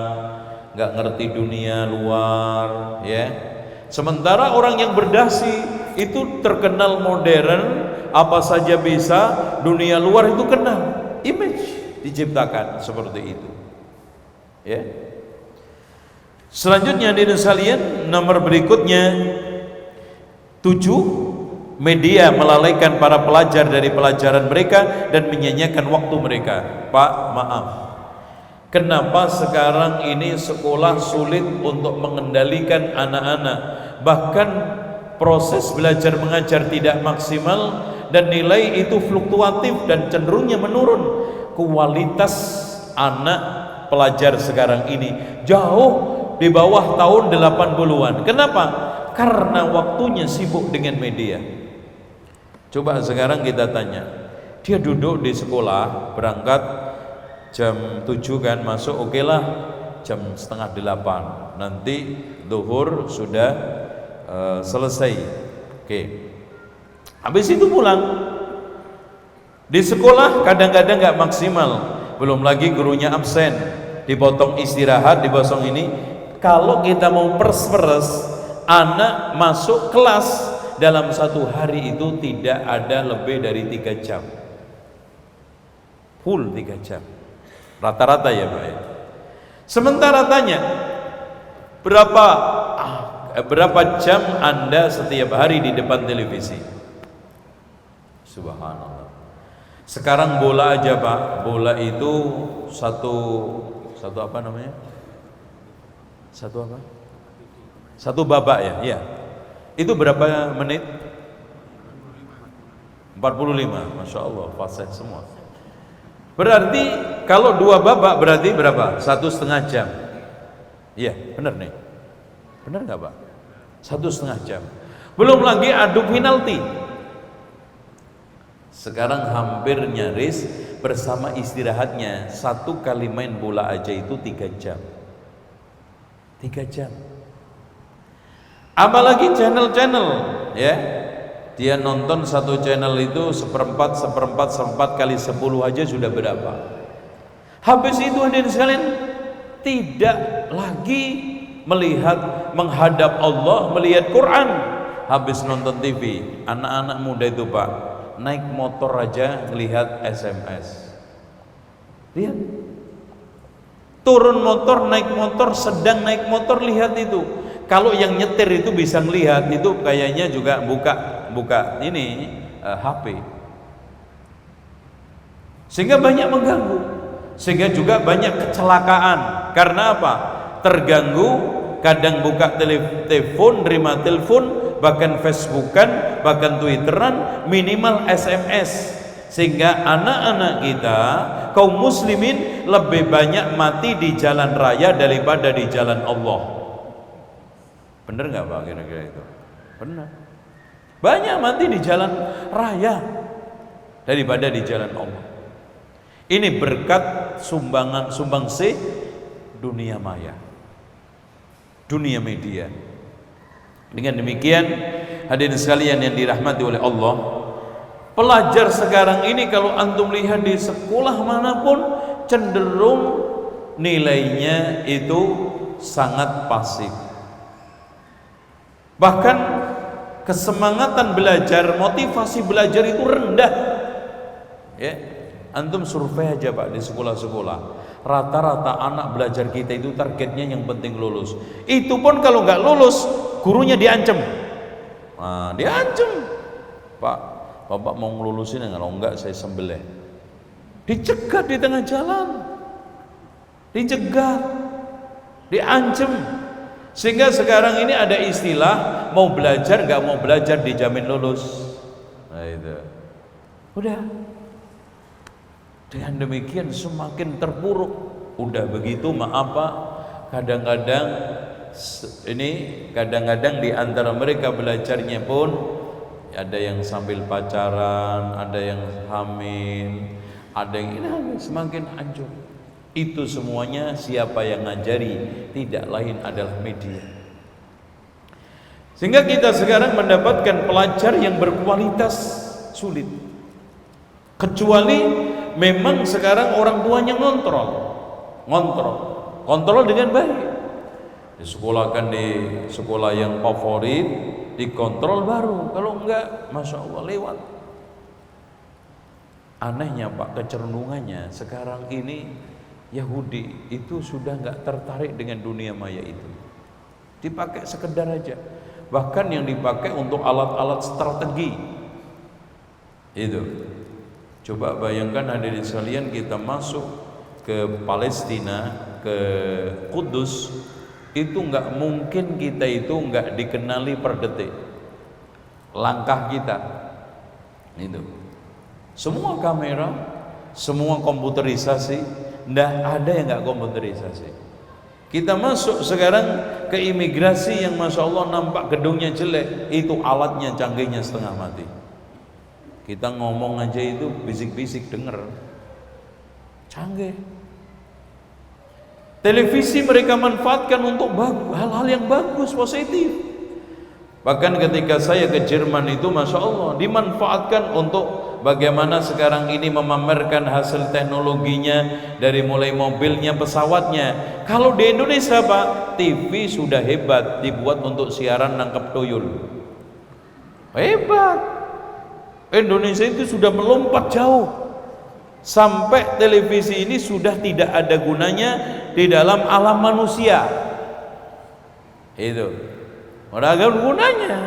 A: nggak ngerti dunia luar ya. Sementara orang yang berdasi itu terkenal modern, apa saja bisa, dunia luar itu kenal, image diciptakan seperti itu ya. Selanjutnya hadirin sekalian, nomor berikutnya 7, media melalaikan para pelajar dari pelajaran mereka dan menyanyiakan waktu mereka. Pak, maaf, kenapa sekarang ini sekolah sulit untuk mengendalikan anak-anak, bahkan proses belajar mengajar tidak maksimal dan nilai itu fluktuatif dan cenderungnya menurun. Kualitas anak pelajar sekarang ini jauh di bawah tahun 80-an. Kenapa? Karena waktunya sibuk dengan media. Coba sekarang kita tanya, dia duduk di sekolah, berangkat jam 7 kan, masuk oke lah jam setengah 8, nanti zuhur sudah selesai, oke. Habis itu pulang. Di sekolah kadang-kadang gak maksimal, belum lagi gurunya absen, dipotong istirahat, dipotong ini. Kalau kita mau pers-pers, anak masuk kelas dalam satu hari itu tidak ada lebih dari 3 jam, full 3 jam rata-rata ya Pak ya. Sementara tanya, berapa jam Anda setiap hari di depan televisi? Subhanallah. Sekarang bola aja Pak, bola itu satu apa namanya? Satu babak ya? Iya. Itu berapa menit? 45. Masya Allah, fasih semua. Berarti kalau 2 babak berarti berapa? 1,5 jam. Iya, benar nih. Benar nggak Pak? 1,5 jam. Belum lagi adu penalti. Sekarang hampir nyaris bersama istirahatnya, satu kali main bola aja itu 3 jam. 3 jam. Apalagi channel-channel, ya. Dia nonton satu channel itu seperempat kali 10 aja sudah berapa. Habis itu hadirin sekalian, tidak lagi melihat menghadap Allah, melihat Quran. Habis nonton TV, anak-anak muda itu Pak, naik motor aja lihat SMS. Lihat. Turun motor, naik motor, sedang naik motor, lihat itu. Kalau yang nyetir itu bisa ngelihat, itu kayaknya juga buka ini HP. Sehingga banyak mengganggu. Sehingga juga banyak kecelakaan. Karena apa? Terganggu, kadang buka telepon, nerima telepon, bahkan Facebookan, bahkan Twitteran, minimal SMS. Sehingga anak-anak kita, kaum muslimin, lebih banyak mati di jalan raya daripada di jalan Allah. Bener nggak Pak kira-kira itu? Benar. Banyak mati di jalan raya daripada di jalan Allah. Ini berkat sumbangsi dunia maya, dunia media. Dengan demikian, hadirin sekalian yang dirahmati oleh Allah, pelajar sekarang ini kalau antum lihat di sekolah manapun, cenderung nilainya itu sangat pasif. Bahkan kesemangatan belajar, motivasi belajar itu rendah. Ya, antum survei aja Pak di sekolah-sekolah. Rata-rata anak belajar kita itu targetnya yang penting lulus. Itu pun kalau nggak lulus, gurunya diancam. Nah, diancam. Pak, Bapak mau ngelulusin kalau enggak saya sembelih. Dicegat di tengah jalan. Dicegat. Diancam. Sehingga sekarang ini ada istilah mau belajar nggak mau belajar dijamin lulus. Nah itu. Udah. Dengan demikian semakin terpuruk. Udah begitu maaf Pak, kadang-kadang di antara mereka belajarnya pun ada yang sambil pacaran, ada yang hamil, ada yang ini semakin hancur. Itu semuanya siapa yang ngajari? Tidak lain adalah media. Sehingga kita sekarang mendapatkan pelajar yang berkualitas sulit. Kecuali memang sekarang orang tuanya kontrol dengan baik. Disekolahkan di sekolah yang favorit, dikontrol baru. Kalau enggak, masya Allah lewat. Anehnya Pak, kecenderungannya sekarang ini Yahudi itu sudah nggak tertarik dengan dunia maya itu, dipakai sekedar aja. Bahkan yang dipakai untuk alat-alat strategi itu. Coba bayangkan hadirin sekalian, kita masuk ke Palestina, ke Kudus, itu nggak mungkin kita itu nggak dikenali per detik. Langkah kita itu semua kamera, semua komputerisasi. Nggak ada yang nggak komputerisasi. Kita masuk sekarang ke imigrasi yang masya Allah nampak gedungnya jelek, itu alatnya canggihnya setengah mati. Kita ngomong aja itu bisik-bisik denger, canggih. Televisi mereka manfaatkan untuk hal-hal yang bagus, positif. Bahkan ketika saya ke Jerman itu masya Allah dimanfaatkan untuk bagaimana sekarang ini memamerkan hasil teknologinya, dari mulai mobilnya, pesawatnya. Kalau di Indonesia Pak, TV sudah hebat, dibuat untuk siaran nangkep tuyul. Hebat. Indonesia itu sudah melompat jauh. Sampai televisi ini sudah tidak ada gunanya di dalam alam manusia. Itu. Udah ada gunanya.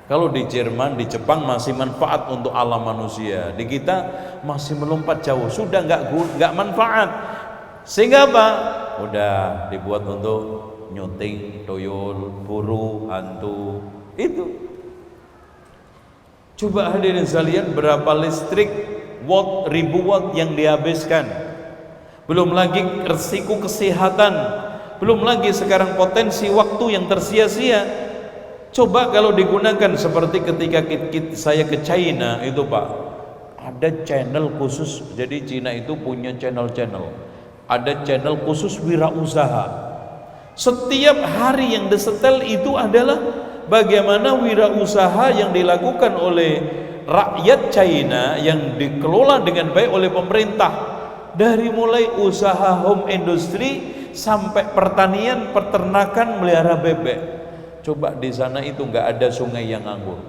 A: Kalau di Jerman, di Jepang masih manfaat untuk alam manusia, di kita masih melompat jauh, sudah nggak manfaat. Sehingga apa? Udah dibuat untuk nyuting, tuyul, buru, hantu. Itu. Coba hadirin sekalian, berapa listrik watt, ribu watt yang dihabiskan. Belum lagi resiko kesehatan, belum lagi sekarang potensi waktu yang tersia-sia. Coba kalau digunakan seperti ketika saya ke China itu Pak, ada channel khusus. Jadi Cina itu punya channel-channel, ada channel khusus wirausaha. Setiap hari yang disetel itu adalah bagaimana wirausaha yang dilakukan oleh rakyat China yang dikelola dengan baik oleh pemerintah, dari mulai usaha home industry sampai pertanian, peternakan, melihara bebek. Coba di sana itu nggak ada sungai yang nganggur.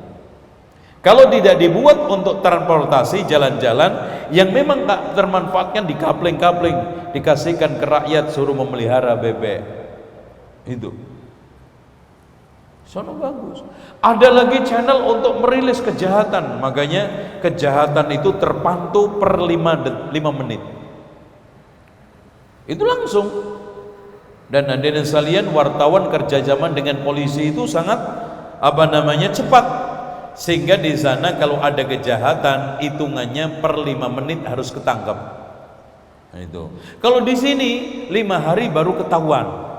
A: Kalau tidak dibuat untuk transportasi jalan-jalan yang memang tak termanfaatkan, dikapling-kapling, dikasihkan ke rakyat, suruh memelihara bebek. Itu sono bagus. Ada lagi channel untuk merilis kejahatan, makanya kejahatan itu terpantau per 5 menit. Itu langsung. Dan hadirin sekalian, wartawan kerjasama dengan polisi itu sangat cepat, sehingga di sana kalau ada kejahatan hitungannya per 5 menit harus ketangkep. Nah, itu. Kalau di sini 5 hari baru ketahuan.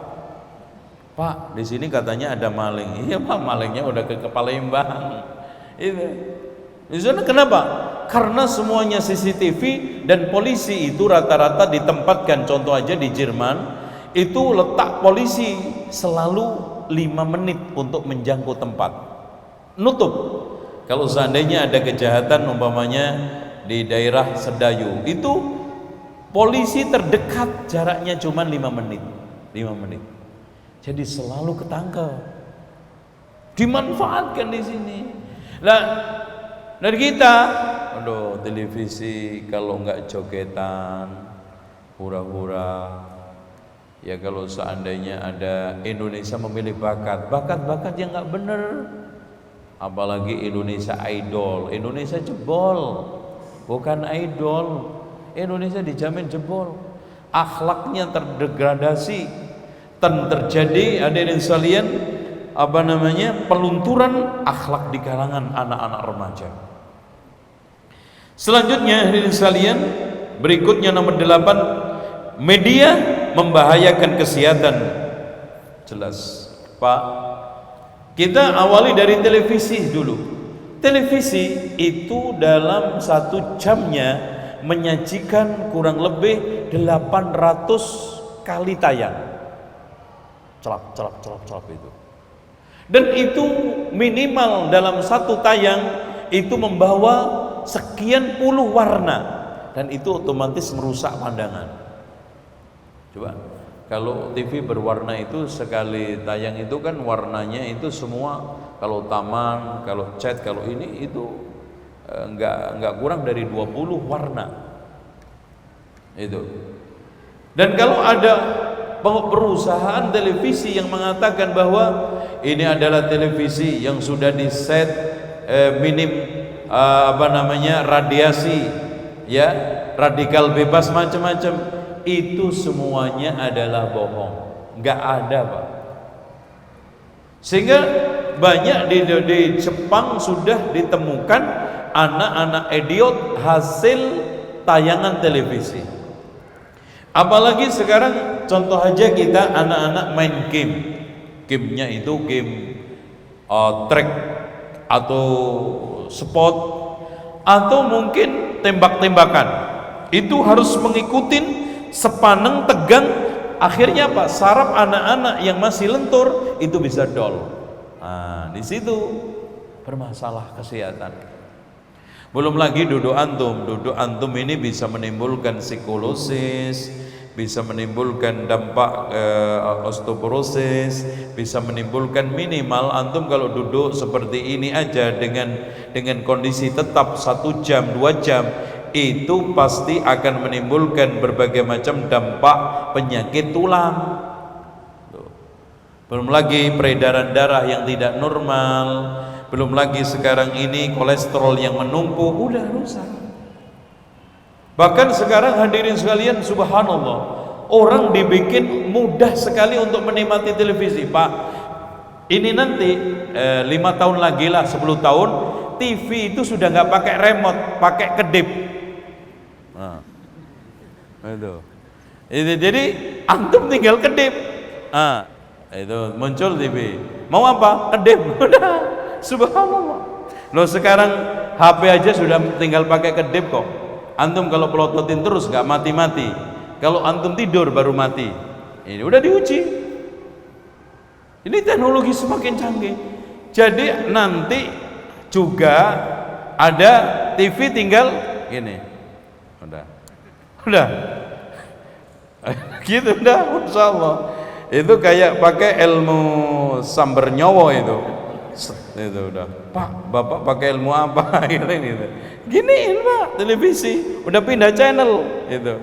A: Pak, di sini katanya ada maling. Iya Pak, malingnya udah ke Palembang. Itu. Di sana kenapa? Karena semuanya CCTV dan polisi itu rata-rata ditempatkan. Contoh aja di Jerman, itu letak polisi selalu 5 menit untuk menjangkau tempat. Nutup. Kalau seandainya ada kejahatan umpamanya di daerah Sedayu, itu polisi terdekat jaraknya cuma 5 menit. 5 menit. Jadi selalu ketangkep. Dimanfaatkan di sini. Nah, dari kita, aduh, televisi kalau nggak jogetan, hura-hura. Ya kalau seandainya ada Indonesia memilih bakat yang nggak bener, apalagi Indonesia Idol, Indonesia jebol, bukan idol. Indonesia dijamin jebol, akhlaknya terdegradasi, terjadi hadirin sekalian pelunturan akhlak di kalangan anak-anak remaja. Selanjutnya hadirin sekalian, berikutnya nomor 8, media membahayakan kesehatan. Jelas Pak, kita awali dari televisi dulu. Televisi itu dalam 1 jamnya menyajikan kurang lebih 800 kali tayang. Celap itu. Dan itu minimal dalam 1 tayang itu membawa sekian puluh warna, dan itu otomatis merusak pandangan. Coba kalau TV berwarna itu sekali tayang itu kan warnanya itu semua, kalau taman, kalau cat, kalau ini itu enggak kurang dari 20 warna. Itu. Dan kalau ada perusahaan televisi yang mengatakan bahwa ini adalah televisi yang sudah diset minim radiasi, ya, radikal bebas macam-macam, itu semuanya adalah bohong, nggak ada Pak. Sehingga banyak di Jepang sudah ditemukan anak-anak idiot hasil tayangan televisi. Apalagi sekarang contoh aja kita anak-anak main game, gamenya itu game track atau sport atau mungkin tembak-tembakan, itu harus mengikuti sepaneng tegang. Akhirnya apa? Saraf anak-anak yang masih lentur itu bisa dol. Nah, di situ bermasalah kesehatan. Belum lagi duduk antum ini bisa menimbulkan psikolosis, bisa menimbulkan dampak osteoporosis, bisa menimbulkan minimal antum kalau duduk seperti ini aja dengan kondisi tetap 1 jam 2 jam itu pasti akan menimbulkan berbagai macam dampak penyakit tulang. Belum lagi peredaran darah yang tidak normal, belum lagi sekarang ini kolesterol yang menumpuk, udah rusak. Bahkan sekarang hadirin sekalian, subhanallah, orang dibikin mudah sekali untuk menikmati televisi. Pak, ini nanti 5 tahun lagi lah, 10 tahun TV itu sudah nggak pakai remote, pakai kedip. Nah, itu jadi antum tinggal kedip, itu muncul TV. Mau apa? Kedip. Udah, subhanallah. Loh sekarang HP aja sudah tinggal pakai kedip kok. Antum kalau pelototin terus nggak mati-mati. Kalau antum tidur baru mati. Ini udah diuji. Ini teknologi semakin canggih. Jadi nanti juga ada TV tinggal gini. Udah. Gitu udah, Masya Allah. Itu kayak pakai ilmu samber nyowo itu udah. Pak, bapak pakai ilmu apa? Gitu. Giniin Pak, televisi udah pindah channel itu.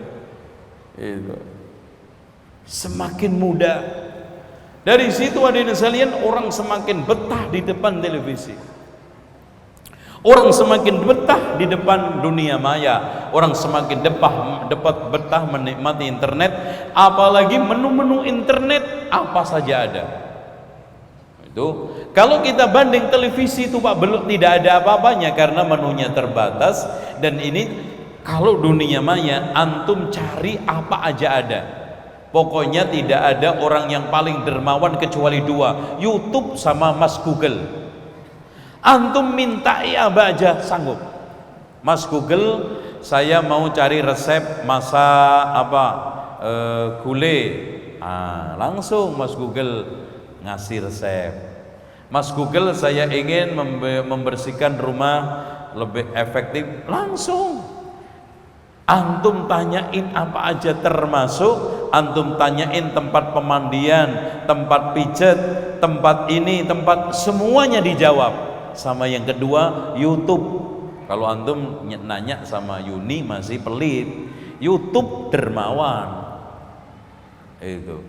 A: Semakin mudah. Dari situ hadirin sekalian, orang semakin betah di depan televisi. Orang semakin betah di depan dunia maya. Orang semakin betah menikmati internet. Apalagi menu-menu internet apa saja ada. Itu kalau kita banding televisi itu Pak, belum tidak ada apa-apanya karena menunya terbatas. Dan ini kalau dunia maya antum cari apa aja ada. Pokoknya tidak ada orang yang paling dermawan kecuali dua, YouTube sama Mas Google. Antum mintai apa aja sanggup. Mas Google, saya mau cari resep masak gulai. Langsung Mas Google ngasih resep. Mas Google, saya ingin membersihkan rumah lebih efektif, langsung. Antum tanyain apa aja, termasuk antum tanyain tempat pemandian, tempat pijat, tempat ini, tempat, semuanya dijawab. Sama yang kedua, YouTube. Kalau antum nanya sama Yuni masih pelit, YouTube dermawan. Itu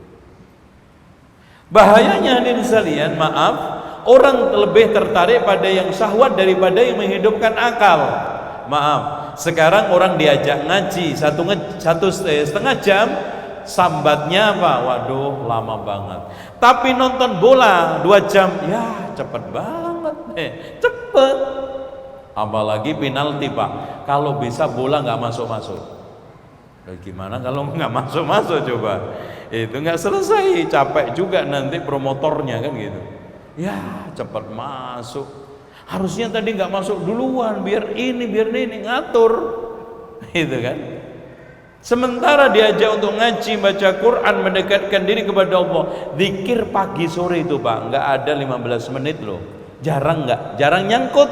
A: bahayanya hadirin sekalian, maaf, orang lebih tertarik pada yang syahwat daripada yang menghidupkan akal. Maaf, sekarang orang diajak ngaji satu setengah jam, sambatnya apa? Waduh, lama banget. Tapi nonton bola 2 jam, ya cepet banget, cepet. Apalagi penalti Pak, kalau bisa bola nggak masuk-masuk. Gimana kalau nggak masuk-masuk coba? Itu nggak selesai, capek juga nanti promotornya kan gitu. Ya cepat masuk. Harusnya tadi nggak masuk duluan, biar ini ngatur, itu kan. Sementara diajak untuk ngaji, baca Quran, mendekatkan diri kepada Allah, zikir pagi sore itu Pak, nggak ada 15 menit loh, jarang nyangkut.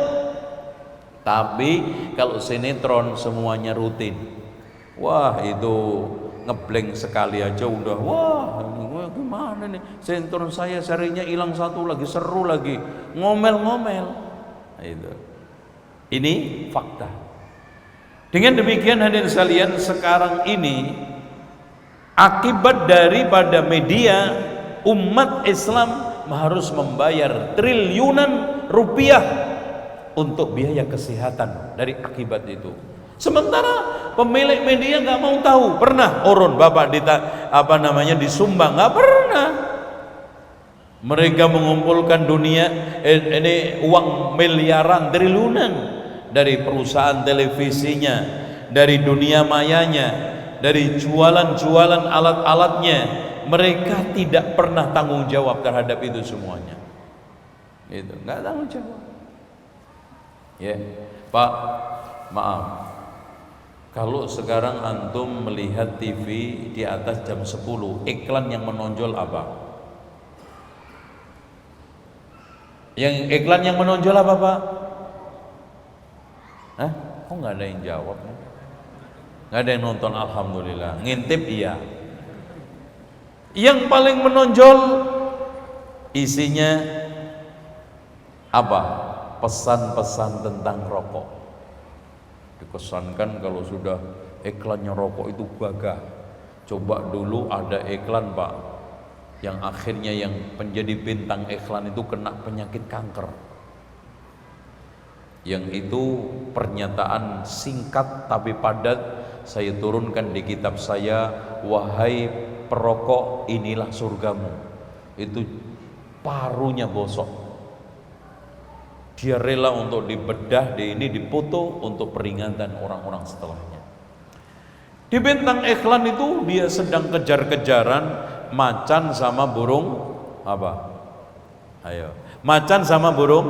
A: Tapi kalau sinetron semuanya rutin, wah itu ngeblank sekali aja udah, wah gimana nih, sinetron saya serinya hilang satu lagi, seru lagi, ngomel-ngomel. Itu. Ini fakta. Dengan demikian hadirin sekalian, sekarang ini akibat daripada media, umat Islam harus membayar triliunan rupiah untuk biaya kesehatan dari akibat itu. Sementara pemilik media nggak mau tahu. Pernah Orun Bapak disumbang? Nggak pernah. Mereka mengumpulkan ini uang miliaran, triliunan dari perusahaan televisinya, dari dunia mayanya, dari jualan alat-alatnya. Mereka tidak pernah tanggung jawab terhadap itu semuanya. Itu nggak tanggung jawab. Ya, Pak, maaf. Kalau sekarang antum melihat TV di atas jam 10, iklan yang menonjol apa? Yang iklan yang menonjol apa Pak? Kok nggak ada yang jawab? Nggak ada yang nonton, alhamdulillah. Ngintip iya. Yang paling menonjol isinya apa? Pesan-pesan tentang rokok. Dikesankan kalau sudah iklannya rokok itu gagah. Coba dulu ada iklan Pak, yang akhirnya yang menjadi bintang iklan itu kena penyakit kanker. Yang itu pernyataan singkat tapi padat saya turunkan di kitab saya, wahai perokok, inilah surgamu. Itu parunya bosok. Dia rela untuk dibedah, dipoto untuk peringatan orang-orang setelahnya. Di bintang iklan itu dia sedang kejar-kejaran macan sama burung apa? Ayo, macan sama burung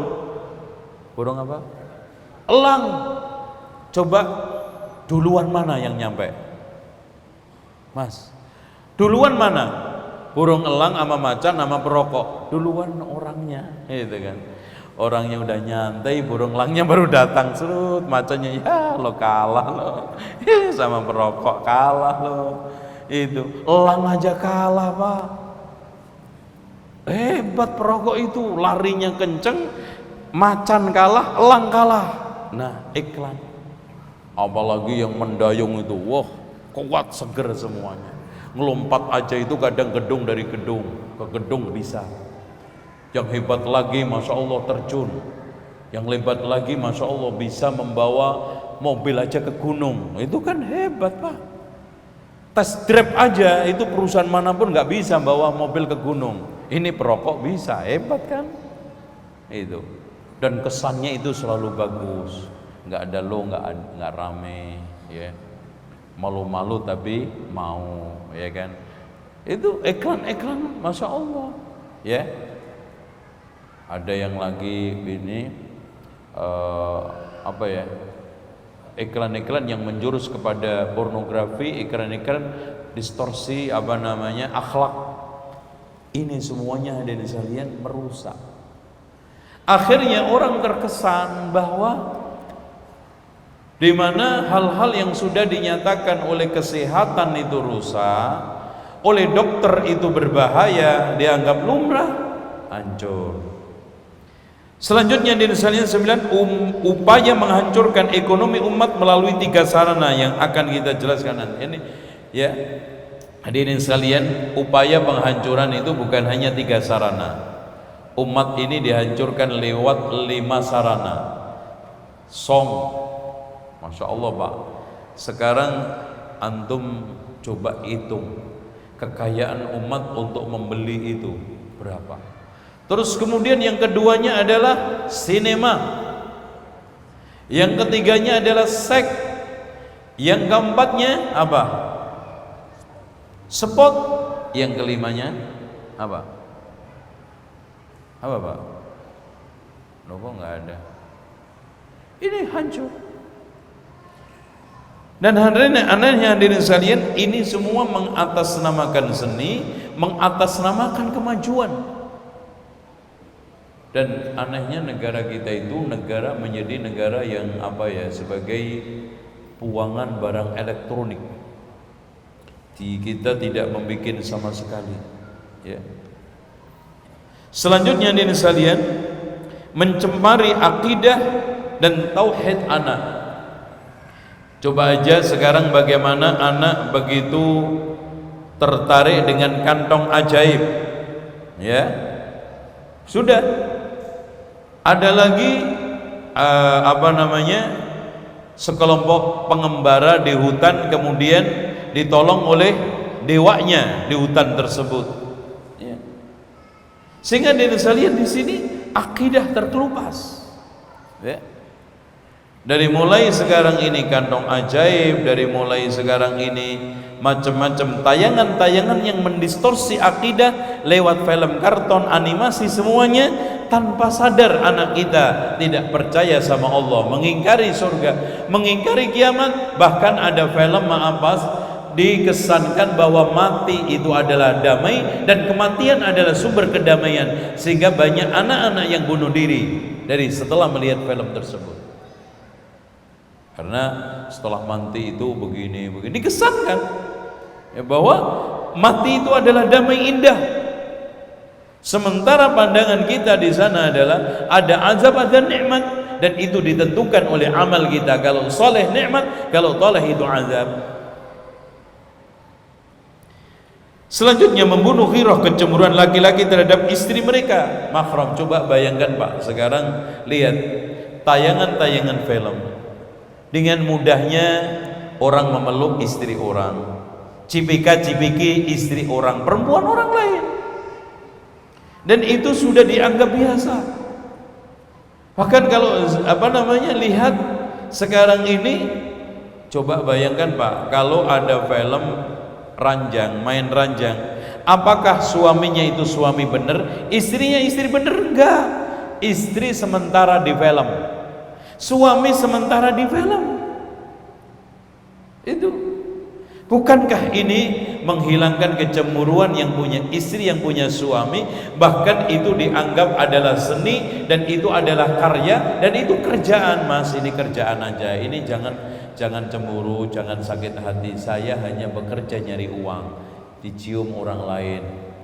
A: apa? Elang. Coba duluan mana yang nyampe? Mas, duluan mana? Burung elang sama macan sama perokok. Duluan orangnya, gitu kan. Orangnya udah nyantai, burung elangnya baru datang. Serut, macannya ya lo kalah lo. Sama perokok kalah lo. Itu elang aja kalah, Pak. Hebat perokok itu, larinya kenceng. Macan kalah, elang kalah. Nah, iklan. Apalagi yang mendayung itu, wah, kuat seger semuanya. Ngelompat aja itu kadang gedung dari gedung ke gedung bisa. Yang hebat lagi, masya Allah terjun. Yang hebat lagi, masya Allah bisa membawa mobil aja ke gunung. Itu kan hebat, Pak. Test drive aja itu perusahaan manapun nggak bisa bawa mobil ke gunung. Ini perokok bisa, hebat kan? Itu. Dan kesannya itu selalu bagus. Nggak ada lo, nggak rame, ya. Malu-malu tapi mau, ya kan? Itu iklan-iklan, masya Allah, ya. Ada yang lagi ini apa ya? Iklan-iklan yang menjurus kepada pornografi, iklan-iklan distorsi apa namanya akhlak. Ini semuanya hadirin sekalian merusak. Akhirnya orang terkesan bahwa di mana hal-hal yang sudah dinyatakan oleh kesehatan itu rusak, oleh dokter itu berbahaya, dianggap lumrah, hancur. Selanjutnya di sekalian 9 upaya menghancurkan ekonomi umat melalui 3 sarana yang akan kita jelaskan nanti. Ini ya. Hadirin sekalian, upaya penghancuran itu bukan hanya 3 sarana. Umat ini dihancurkan lewat 5 sarana. Masya Allah, Pak. Sekarang antum coba hitung kekayaan umat untuk membeli itu berapa. Terus kemudian yang keduanya adalah sinema. Yang ketiganya adalah seks. Yang keempatnya apa? Spot. Yang kelimanya apa? Apa, Pak? Loh, kok nggak ada? Ini hancur. Dan anehnya hadirin sekalian, ini semua mengatasnamakan seni, mengatasnamakan kemajuan. Dan anehnya negara kita itu menjadi negara yang apa ya, sebagai puangan barang elektronik. Kita tidak membuat sama sekali, ya. Selanjutnya hadirin sekalian, mencemari akidah dan tauhid anak. Coba aja sekarang bagaimana anak begitu tertarik dengan kantong ajaib, ya. Sudah ada lagi apa namanya, sekelompok pengembara di hutan kemudian ditolong oleh dewanya di hutan tersebut, ya. Sehingga sekalian di sini akidah terkelupas, ya. Dari mulai sekarang ini kantong ajaib, dari mulai sekarang ini macam-macam tayangan-tayangan yang mendistorsi akidah lewat film, karton, animasi, semuanya tanpa sadar anak kita tidak percaya sama Allah, mengingkari surga, mengingkari kiamat. Bahkan ada film, maaf Mas, dikesankan bahwa mati itu adalah damai dan kematian adalah sumber kedamaian, sehingga banyak anak-anak yang bunuh diri dari setelah melihat film tersebut. Karena setelah mati itu begini dikesankan ya, bahwa mati itu adalah damai indah. Sementara pandangan kita di sana adalah ada azab, ada nikmat, dan itu ditentukan oleh amal kita. Kalau soleh nikmat, kalau toleh itu azab. Selanjutnya membunuh ghirah, kecemburuan laki-laki terhadap istri mereka mahram. Coba bayangkan Pak, sekarang lihat tayangan-tayangan film. Dengan mudahnya orang memeluk istri orang, cipika-cipiki istri orang, perempuan orang lain, dan itu sudah dianggap biasa. Bahkan kalau apa namanya, lihat sekarang ini, coba bayangkan Pak, kalau ada film ranjang, main ranjang, Apakah suaminya itu suami benar, istrinya istri benar? Enggak. Istri sementara di film, suami sementara di film. Itu bukankah ini menghilangkan kecemburuan yang punya istri, yang punya suami? Bahkan itu dianggap adalah seni, dan itu adalah karya, dan itu kerjaan. Mas, ini kerjaan aja. Ini jangan cemburu, jangan sakit hati. Saya hanya bekerja nyari uang, dicium orang lain.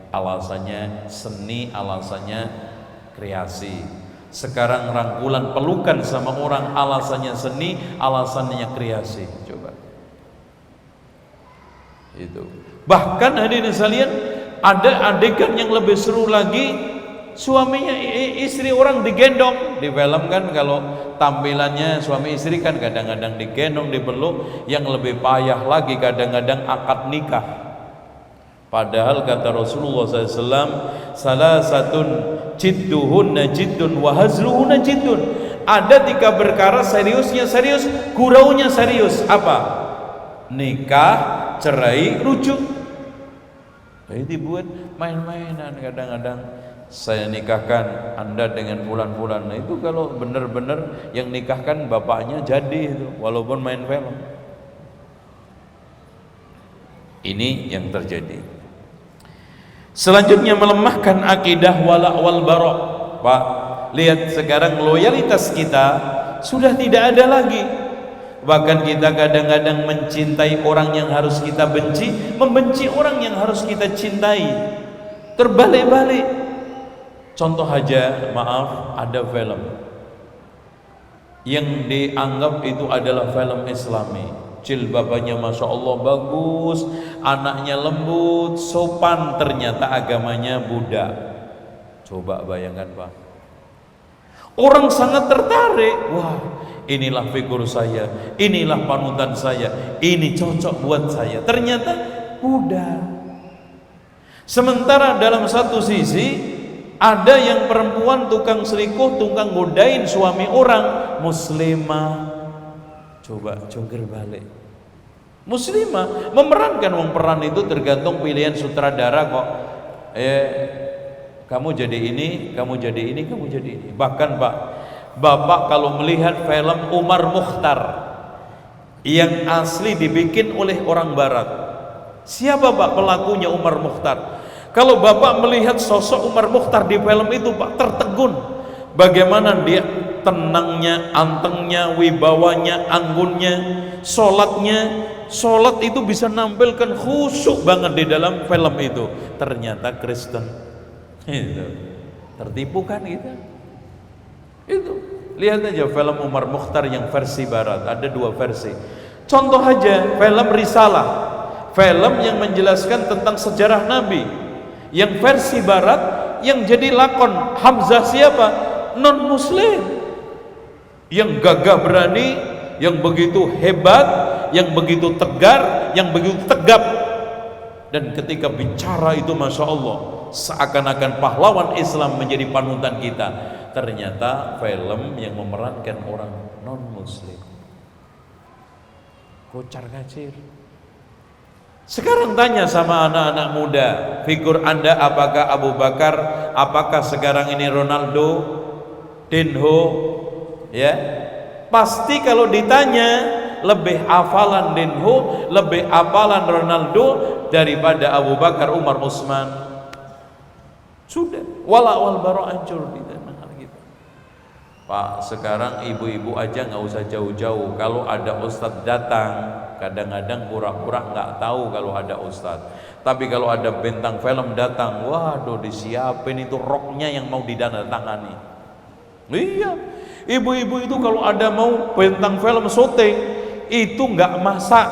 A: Alasannya seni, alasannya kreasi. Sekarang rangkulan pelukan sama orang, alasannya seni, alasannya kreasi. Coba. Itu. Bahkan hadirin sekalian, ada adegan yang lebih seru lagi, suaminya istri orang digendong di film kan. Kalau tampilannya suami istri kan kadang-kadang digendong, dipeluk. Yang lebih payah lagi kadang-kadang akad nikah. Padahal kata Rasulullah SAW, salah satun jidduhunna jiddun wa hazluhunna jiddun. Ada 3 perkara seriusnya serius, guraunya serius. Apa? Nikah, cerai, rujuk. Jadi dibuat main-mainan. Kadang-kadang saya nikahkan Anda dengan bulan-bulan. Nah, itu kalau benar-benar yang nikahkan bapaknya jadi itu, walaupun main film. Ini yang terjadi. Selanjutnya melemahkan akidah wala wal bara. Pak, lihat sekarang loyalitas kita sudah tidak ada lagi. Bahkan kita kadang-kadang mencintai orang yang harus kita benci, membenci orang yang harus kita cintai. Terbalik-balik. Contoh aja, maaf, ada film yang dianggap itu adalah film Islami. Jilbabannya Masya Allah bagus, anaknya lembut, sopan, ternyata agamanya Buddha. Coba bayangkan Pak, orang sangat tertarik. Wah, inilah figur saya, inilah panutan saya, ini cocok buat saya. Ternyata Buddha. Sementara dalam satu sisi ada yang perempuan tukang selingkuh, tukang godain suami orang, muslimah. Coba jongkir balik. Muslimah memerankan, wong peran itu tergantung pilihan sutradara kok. Kamu jadi ini, kamu jadi ini, kamu jadi ini. Bahkan Pak, Bapak kalau melihat film Umar Mukhtar yang asli dibikin oleh orang barat, siapa Pak pelakunya Umar Mukhtar? Kalau Bapak melihat sosok Umar Mukhtar di film itu Pak, tertegun. Bagaimana dia tenangnya, antengnya, wibawanya, anggunnya, sholatnya. Sholat itu bisa nampilkan khusyuk banget di dalam film itu. Ternyata Kristen. Itu tertipu kan kita. Itu lihat aja film Umar Mukhtar yang versi barat, ada 2 versi. Contoh aja film Risalah, film yang menjelaskan tentang sejarah Nabi. Yang versi barat yang jadi lakon Hamzah siapa? Non muslim, yang gagah berani, yang begitu hebat, yang begitu tegar, yang begitu tegap. Dan ketika bicara itu Masya Allah, seakan-akan pahlawan Islam menjadi panutan kita. Ternyata film yang memerankan orang non muslim. Kocar kacir. Sekarang tanya sama anak-anak muda, figur Anda apakah Abu Bakar, apakah sekarang ini Ronaldo, Dinho, ya? Pasti kalau ditanya lebih hafalan Dinho, lebih hafalan Ronaldo daripada Abu Bakar, Umar, Utsman. Sudah, wala wal bara hancur di tanah kita. Pak, sekarang ibu-ibu aja nggak usah jauh-jauh. Kalau ada ustadz datang, kadang-kadang pura-pura nggak tahu kalau ada ustadz. Tapi kalau ada bintang film datang, waduh disiapin itu roknya yang mau didandatangani. Iya, ibu-ibu itu kalau ada mau bintang film syuting itu nggak masak,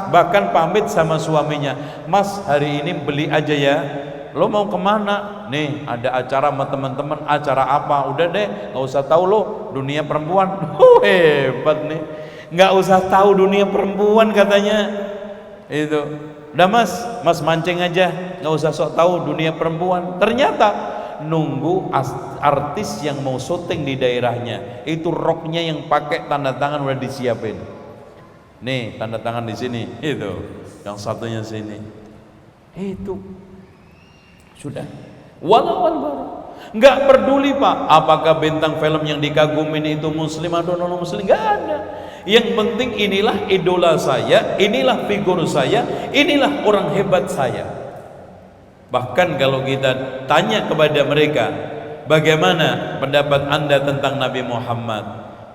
A: bahkan pamit sama suaminya, Mas hari ini beli aja ya. Lo mau kemana? Nih ada acara sama teman-teman. Acara apa? Udah deh, nggak usah tahu lo dunia perempuan. Hebat nih, nggak usah tahu dunia perempuan katanya. Itu udah mas mancing aja, nggak usah sok tahu dunia perempuan. Ternyata nunggu artis yang mau syuting di daerahnya, itu roknya yang pakai tanda tangan udah disiapin. Nih tanda tangan di sini, itu yang satunya sini. Itu Sudah. Walaupun baru. Nggak peduli Pak, apakah bintang film yang dikagumin itu muslim atau non muslim, nggak ada. Yang penting inilah idola saya, inilah figur saya, inilah orang hebat saya. Bahkan kalau kita tanya kepada mereka, bagaimana pendapat Anda tentang Nabi Muhammad?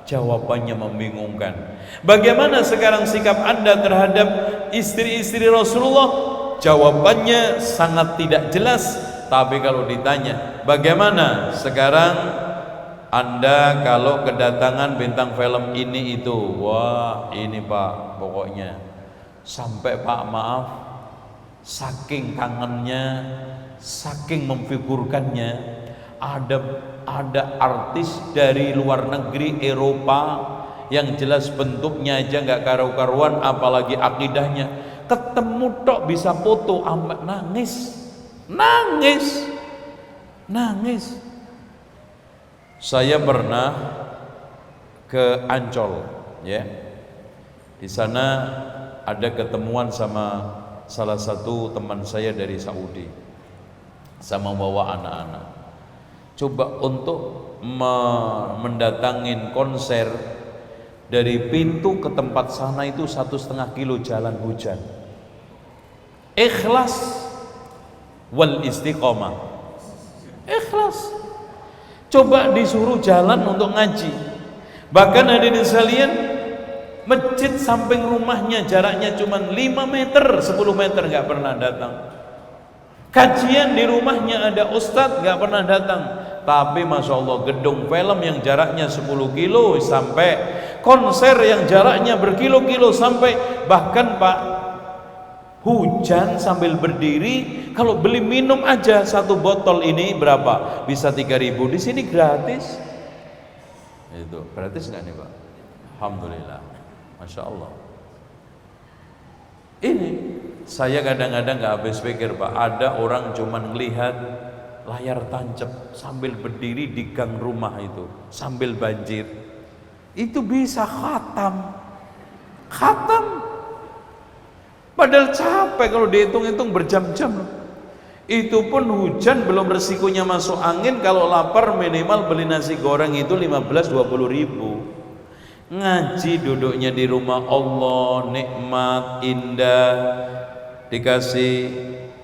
A: Jawabannya membingungkan. Bagaimana sekarang sikap Anda terhadap istri-istri Rasulullah? Jawabannya sangat tidak jelas. Tapi kalau ditanya, bagaimana sekarang Anda kalau kedatangan bintang film ini itu? Wah, ini Pak, pokoknya sampai Pak maaf, saking kangennya, saking memfigurkannya, ada artis dari luar negeri Eropa yang jelas bentuknya aja nggak karu-karuan, apalagi akidahnya, ketemu tok bisa foto, ambek nangis. Saya pernah ke Ancol, ya. Di sana ada ketemuan sama salah satu teman saya dari Saudi, sama bawa anak-anak. Coba untuk mendatangin konser dari pintu ke tempat sana itu 1,5 kilo jalan hujan. Ikhlas wal istiqomah, ikhlas. Coba disuruh jalan untuk ngaji, bahkan hadirin sekalian, masjid samping rumahnya jaraknya cuma 5 meter, 10 meter nggak pernah datang. Kajian di rumahnya ada ustadz nggak pernah datang. Tapi masya Allah, gedung film yang jaraknya 10 kilo sampai konser yang jaraknya berkilo-kilo, sampai bahkan Pak, hujan sambil berdiri. Kalau beli minum aja satu botol ini berapa? Bisa 3.000. Di sini gratis. Itu gratis nggak nih Pak? Alhamdulillah, masya Allah. Ini saya kadang-kadang nggak habis pikir Pak. Ada orang cuman melihat layar tancap sambil berdiri di gang rumah itu sambil banjir. Itu bisa khatam. Padahal capek kalau dihitung-hitung berjam-jam. Itu pun hujan belum resikonya masuk angin. Kalau lapar minimal beli nasi goreng itu 15-20 ribu. Ngaji duduknya di rumah Allah, nikmat, indah, dikasih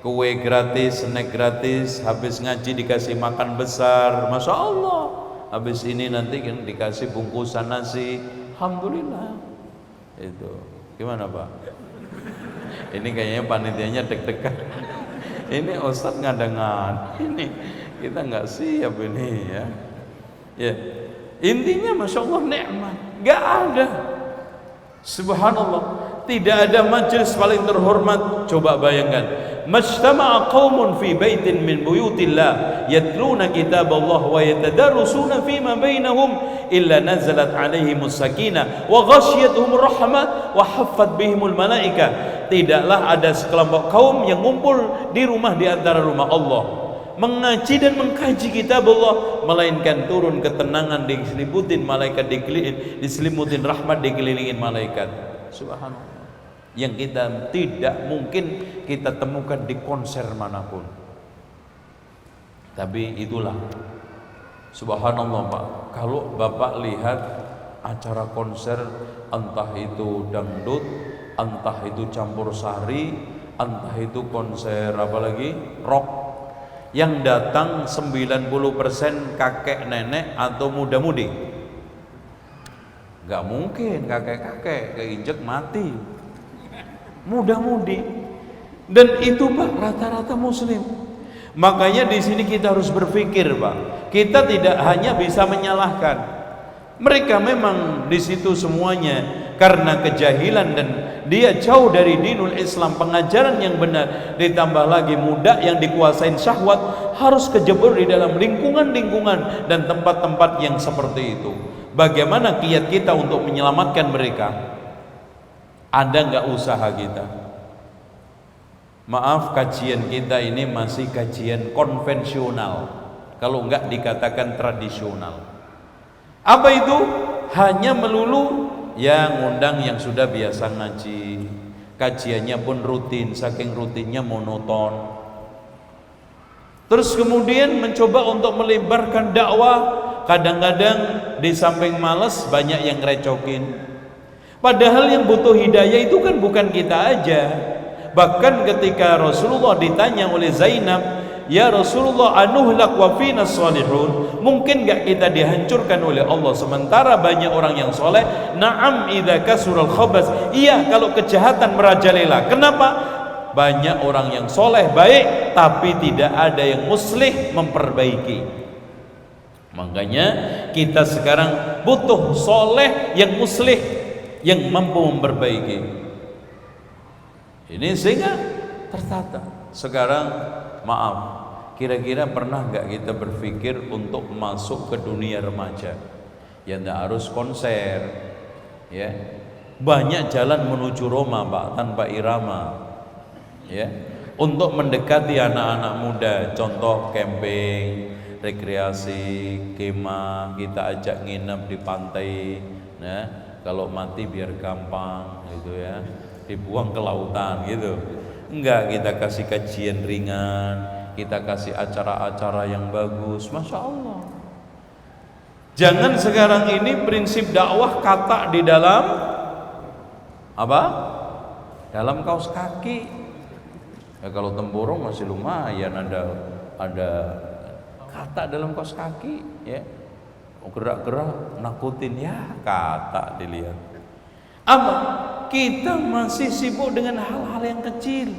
A: kue gratis, snack gratis, habis ngaji dikasih makan besar, masya Allah. Habis ini nanti kan dikasih bungkusan nasi, alhamdulillah. Itu gimana Pak? Ini kayaknya panitianya deg-degan. Ini Ustadz ngadangan, ini kita nggak siap ini ya. Ya, intinya masya Allah nikmat, nggak ada. Subhanallah, tidak ada majelis paling terhormat. Coba bayangkan, majtama'a qaumun fi baitin min buyutillah yatluna kitaballah wa yatadarusuna fima bainahum illa nazalat alaihimus sakinah wa ghasyiyatuhum rahmah wa haffat bihimul malaikah. Tidaklah ada sekelompok kaum yang ngumpul di rumah di antara rumah Allah, mengaji dan mengkaji kitab Allah, melainkan turun ketenangan, diselimutin malaikat, diselimutin rahmat, dikelilingin malaikat. Subhanallah, yang kita tidak mungkin kita temukan di konser manapun. Tapi itulah, subhanallah Pak, kalau Bapak lihat acara konser, entah itu dangdut, entah itu campur sari, entah itu konser apalagi rock, yang datang 90% kakek nenek atau muda-mudi. Gak mungkin kakek-kakek keinjek mati, muda-mudi. Dan itu Pak rata-rata muslim. Makanya di sini kita harus berpikir Pak, kita tidak hanya bisa menyalahkan mereka, memang di situ semuanya karena kejahilan dan dia jauh dari dinul Islam, pengajaran yang benar, ditambah lagi muda yang dikuasain syahwat, harus kejebur di dalam lingkungan-lingkungan dan tempat-tempat yang seperti itu. Bagaimana kiat kita untuk menyelamatkan mereka? Ada nggak usaha kita? Maaf, kajian kita ini masih kajian konvensional, kalau nggak dikatakan tradisional. Apa itu? Hanya melulu yang ngundang yang sudah biasa ngaji, kajiannya pun rutin, saking rutinnya monoton. Terus kemudian mencoba untuk melebarkan dakwah, kadang-kadang di samping malas banyak yang ngerecokin. Padahal yang butuh hidayah itu kan bukan kita aja. Bahkan ketika Rasulullah ditanya oleh Zainab, "Ya Rasulullah, anuhlak wa fina salihun?" Mungkin gak kita dihancurkan oleh Allah sementara banyak orang yang soleh? Na'am idza kasural khabas. Iya, kalau kejahatan merajalela. Kenapa? Banyak orang yang soleh baik, tapi tidak ada yang muslih memperbaiki. Makanya kita sekarang butuh soleh yang muslih, yang mampu memperbaiki. Ini sehingga tertata. Sekarang maaf, kira-kira pernah nggak kita berpikir untuk masuk ke dunia remaja? Ya nggak harus konser, ya. Banyak jalan menuju Roma, Pak, tanpa irama. Ya, untuk mendekati anak-anak muda, contoh camping, rekreasi, kemah, kita ajak nginep di pantai. Nah, kalau mati biar gampang, gitu ya, dibuang ke lautan, gitu. Enggak, kita kasih kajian ringan, kita kasih acara-acara yang bagus, masya Allah. Jangan sekarang ini prinsip dakwah kata di dalam apa? Dalam kaos kaki. Ya, kalau tempurung masih lumayan, ada kata dalam kaos kaki, ya. Gerak-gerak nakutin, ya kata dilihat. Apa? Kita masih sibuk dengan hal-hal yang kecil,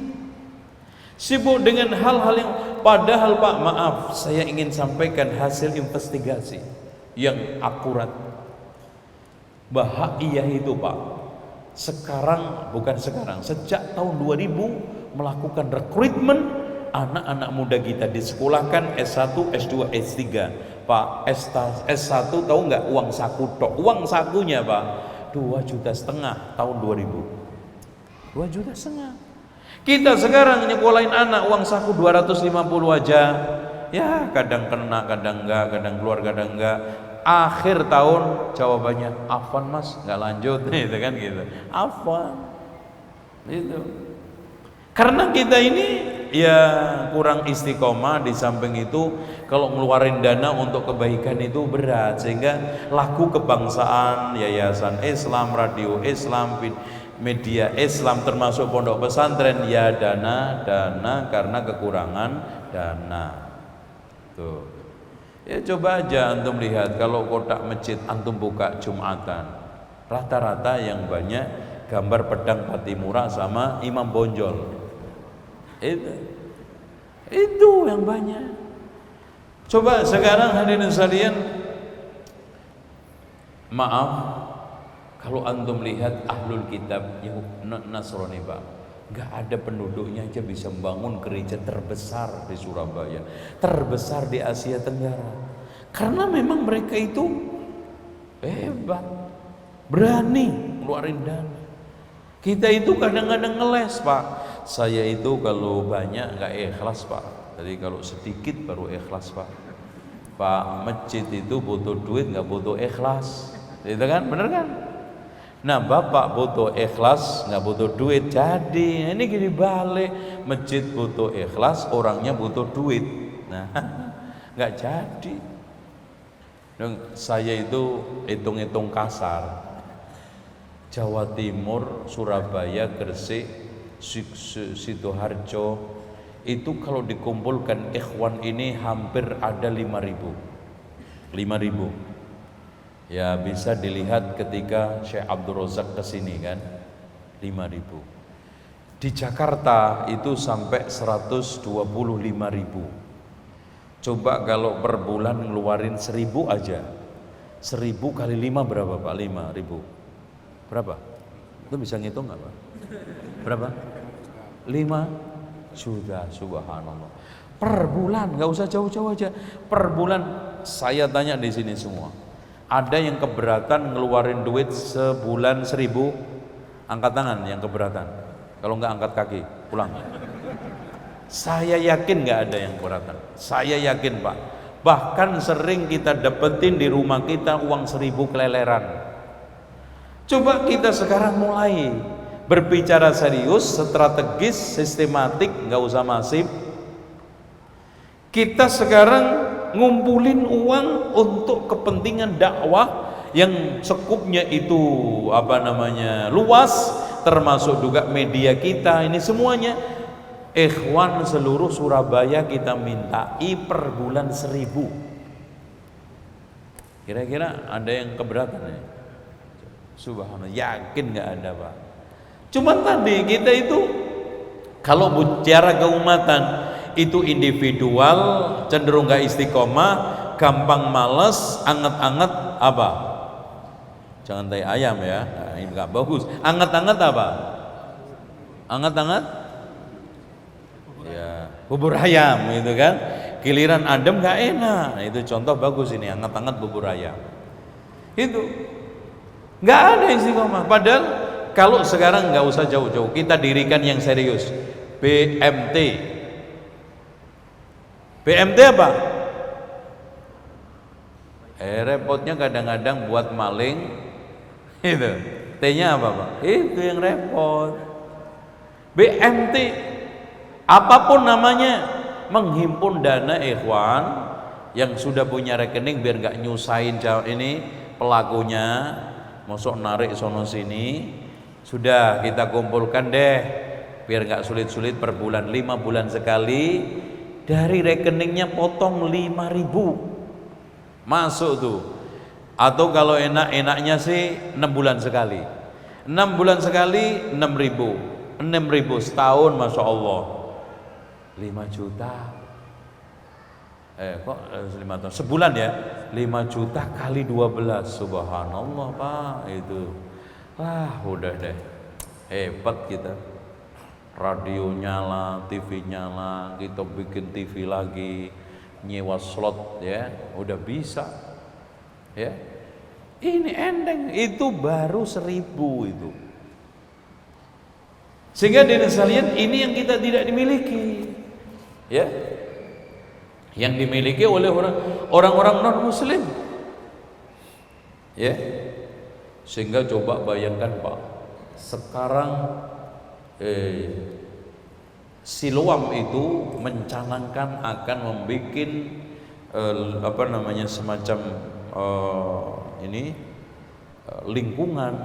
A: sibuk dengan hal-hal yang padahal, Pak, maaf, saya ingin sampaikan hasil investigasi yang akurat. Bahagia itu, Pak, sejak tahun 2000 melakukan rekrutmen anak-anak muda kita disekolahkan S1, S2, S3. Pak, S1 tahu nggak uang saku tok? Uang sakunya, Pak, 2,5 juta tahun 2000. 2,5 juta. Kita sekarang nyekolahin anak uang saku 250 aja. Ya, kadang kena, kadang enggak, kadang keluar, kadang enggak. Akhir tahun jawabannya, "Afwan Mas, nggak lanjut." Gitu kan, gitu. Afwan. Itu. Karena kita ini ya kurang istiqomah. Di samping itu kalau ngeluarin dana untuk kebaikan itu berat, sehingga laku kebangsaan, yayasan Islam, radio Islam, media Islam, termasuk pondok pesantren, ya dana karena kekurangan dana. Tuh. Ya coba aja antum lihat, kalau kotak masjid antum buka Jumatan, rata-rata yang banyak gambar pedang Patimura sama Imam Bonjol. Itu yang banyak. Coba sekarang hadirin sekalian, maaf, kalau antum lihat ahlul kitab Nasrani, Pak, nggak ada penduduknya aja bisa membangun gereja terbesar di Surabaya, terbesar di Asia Tenggara. Karena memang mereka itu hebat, berani ngeluarin dana. Kita itu kadang-kadang ngeles, Pak. Saya itu kalau banyak nggak ikhlas, Pak. Jadi kalau sedikit baru ikhlas, Pak. Pak, masjid itu butuh duit, nggak butuh ikhlas. Itu kan, bener kan? Nah, Bapak butuh ikhlas, nggak butuh duit. Jadi ini gini balik, masjid butuh ikhlas, orangnya butuh duit. Nah, nggak jadi. Dan saya itu hitung-hitung kasar. Jawa Timur, Surabaya, Gresik, Sidoarjo, itu kalau dikumpulkan ikhwan ini hampir ada 5.000. Ya bisa dilihat ketika Syekh Abdul Razak kesini kan, 5.000. Di Jakarta itu sampai 125.000. Coba kalau per bulan ngeluarin 1.000 aja, 1.000 kali 5 berapa, Pak? 5.000 berapa? Itu bisa ngitung nggak, Pak? Berapa? 5 juta, subhanallah. Per bulan, nggak usah jauh-jauh aja. Per bulan, saya tanya di sini semua. Ada yang keberatan ngeluarin duit sebulan 1.000? Angkat tangan yang keberatan. Kalau nggak angkat kaki, pulang. Saya yakin nggak ada yang keberatan. Saya yakin, Pak. Bahkan sering kita dapetin di rumah kita uang 1.000 keleleran. Coba kita sekarang mulai berbicara serius, strategis, sistematik, nggak usah masif. Kita sekarang ngumpulin uang untuk kepentingan dakwah yang sekupnya itu luas, termasuk juga media kita ini semuanya. Ikhwan seluruh Surabaya kita mintai per bulan 1.000. Kira-kira ada yang keberatan ya? Subhanallah, yakin nggak ada Pak? Cuman tadi kita itu kalau bicara keumatan itu individual, cenderung nggak istiqomah, gampang males, anget-anget apa? Jangan tai ayam ya, nah, ini nggak bagus. Anget-anget apa? Anget-anget? Ya, bubur ayam itu kan. Giliran adem nggak enak. Nah, itu contoh bagus ini, anget-anget bubur ayam. Itu nggak ada istiqomah. Padahal kalau sekarang nggak usah jauh-jauh, kita dirikan yang serius. BMT. BMT apa? Repotnya kadang-kadang buat maling. Itu T-nya apa Pak? Itu yang repot. BMT apapun namanya, menghimpun dana ikhwan yang sudah punya rekening biar nggak nyusahin ini pelakunya, masuk narik sono sini. Sudah kita kumpulkan deh biar nggak sulit-sulit, per bulan 5 bulan sekali, dari rekeningnya potong 5.000 masuk tuh. Atau kalau enak-enaknya sih 6 bulan sekali. 6 bulan sekali 6.000. 6.000 setahun, Masya Allah 5 juta. Kok 5 tahun? Sebulan ya 5 juta kali 12. Subhanallah Pak. Itu wah udah deh, hebat kita. Radio nyala, TV nyala, kita bikin TV lagi, nyewa slot ya, udah bisa ya. Ini enteng, itu baru 1.000 itu. Sehingga dengan sekalian ini yang kita tidak dimiliki ya, yang dimiliki oleh orang-orang non muslim ya. Sehingga coba bayangkan Pak, sekarang Siloam itu mencanangkan akan membuat semacam lingkungan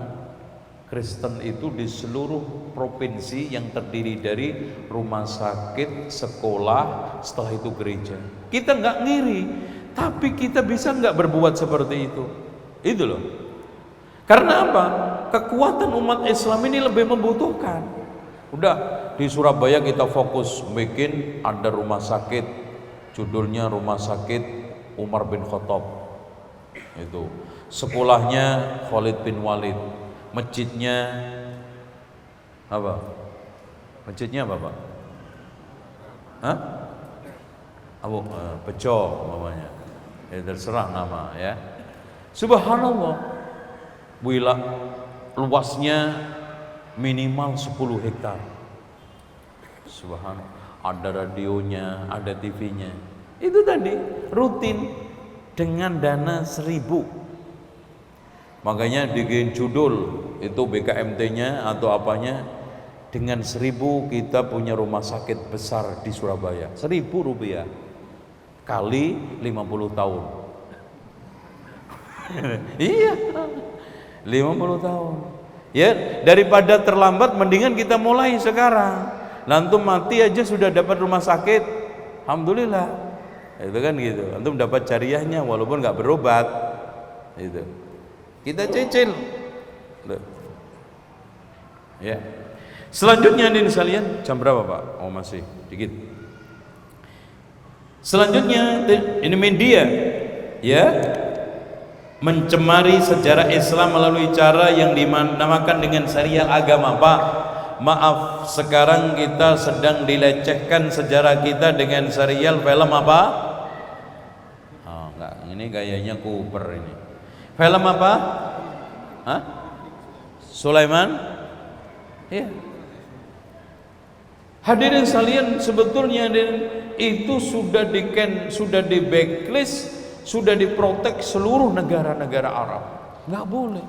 A: Kristen itu di seluruh provinsi yang terdiri dari rumah sakit, sekolah, setelah itu gereja. Kita nggak ngiri, tapi kita bisa nggak berbuat seperti itu? Itu loh. Karena apa? Kekuatan umat Islam ini lebih membutuhkan. Udah di Surabaya kita fokus bikin ada rumah sakit, judulnya Rumah Sakit Umar bin Khattab. Itu sekolahnya Khalid bin Walid. Masjidnya apa? Masjidnya apa Pak? Hah? Bejo namanya. Ya terserah nama ya. Subhanallah. Luasnya minimal 10 hektar. Subhanallah. Ada radionya, ada TV-nya. Itu tadi rutin dengan dana 1.000. Makanya bikin judul itu BKMT-nya atau apanya, dengan 1.000 kita punya rumah sakit besar di Surabaya. 1.000 rupiah kali 50 tahun. Iya, 50 tahun. Ya, daripada terlambat mendingan kita mulai sekarang. Antum mati aja sudah dapat rumah sakit. Alhamdulillah. Itu kan gitu. Antum dapat jariahnya walaupun nggak berobat. Itu. Kita cicil. Loh. Ya. Selanjutnya ini sekalian, jam berapa Pak? Oh masih dikit. Selanjutnya ini media ya, mencemari sejarah Islam melalui cara yang dinamakan dengan serial agama. Pak, maaf, sekarang kita sedang dilecehkan sejarah kita dengan serial film apa? Oh, enggak, ini kayaknya Cooper ini. Film apa? Hah? Sulaiman? Iya. Hadirin sekalian, sebetulnya itu sudah di backlist, sudah diprotek seluruh negara-negara Arab. Nggak boleh.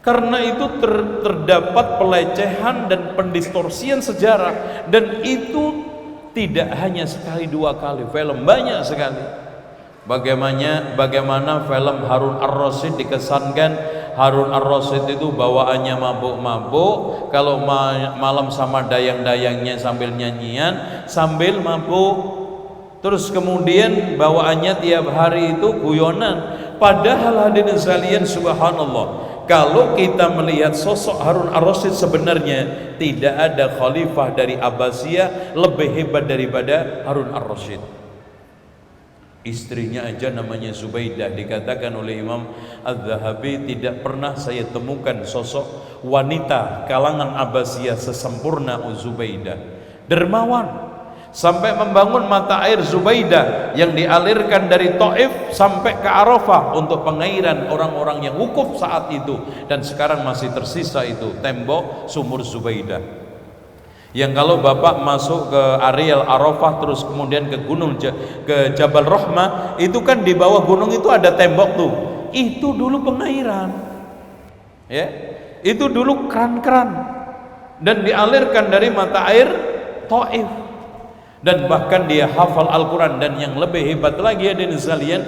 A: Karena itu terdapat pelecehan dan pendistorsian sejarah, dan itu Tidak hanya sekali dua kali, film banyak sekali. Bagaimana film Harun Ar-Rasyid dikesankan Harun Ar-Rasyid itu bawaannya mabuk-mabuk, kalau malam sama dayang-dayangnya sambil nyanyian, sambil mabuk. Terus kemudian bawaannya tiap hari itu guyonan. Padahal hadirin sekalian, subhanallah, kalau kita melihat sosok Harun Ar-Rasyid, sebenarnya tidak ada khalifah dari Abbasiyah lebih hebat daripada Harun Ar-Rasyid. Istrinya aja namanya Zubaidah. Dikatakan oleh Imam Az-Zahabi, tidak pernah saya temukan sosok wanita kalangan Abbasiyah sesempurna Zubaidah. Dermawan, sampai membangun mata air Zubaidah yang dialirkan dari Taif sampai ke Arafah untuk pengairan orang-orang yang wukuf saat itu, dan sekarang masih tersisa itu tembok sumur Zubaidah, yang kalau Bapak masuk ke areal Arafah terus kemudian ke gunung ke Jabal Rahmah, itu kan di bawah gunung itu ada tembok tuh, itu dulu pengairan ya, itu dulu keran-keran dan dialirkan dari mata air Taif. Dan bahkan dia hafal Al-Quran. Dan yang lebih hebat lagi hadirin sekalian,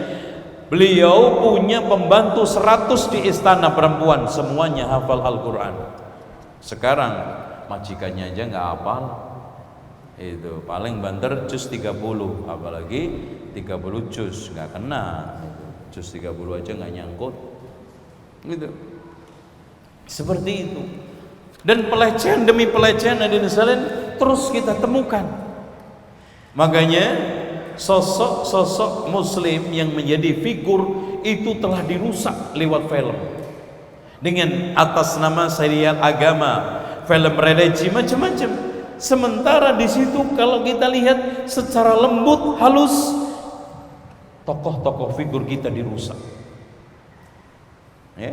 A: beliau punya pembantu 100 di istana perempuan, semuanya hafal Al-Quran. Sekarang majikannya aja nggak hafal, itu paling banter juz 30, apalagi 30 juz nggak kena, juz 30 aja nggak nyangkut gitu. Seperti itu. Dan pelecehan demi pelecehan hadirin sekalian terus kita temukan. Makanya sosok-sosok muslim yang menjadi figur itu telah dirusak lewat film, dengan atas nama serial agama, film religi, macam-macam. Sementara di situ kalau kita lihat secara lembut, halus, tokoh-tokoh figur kita dirusak ya.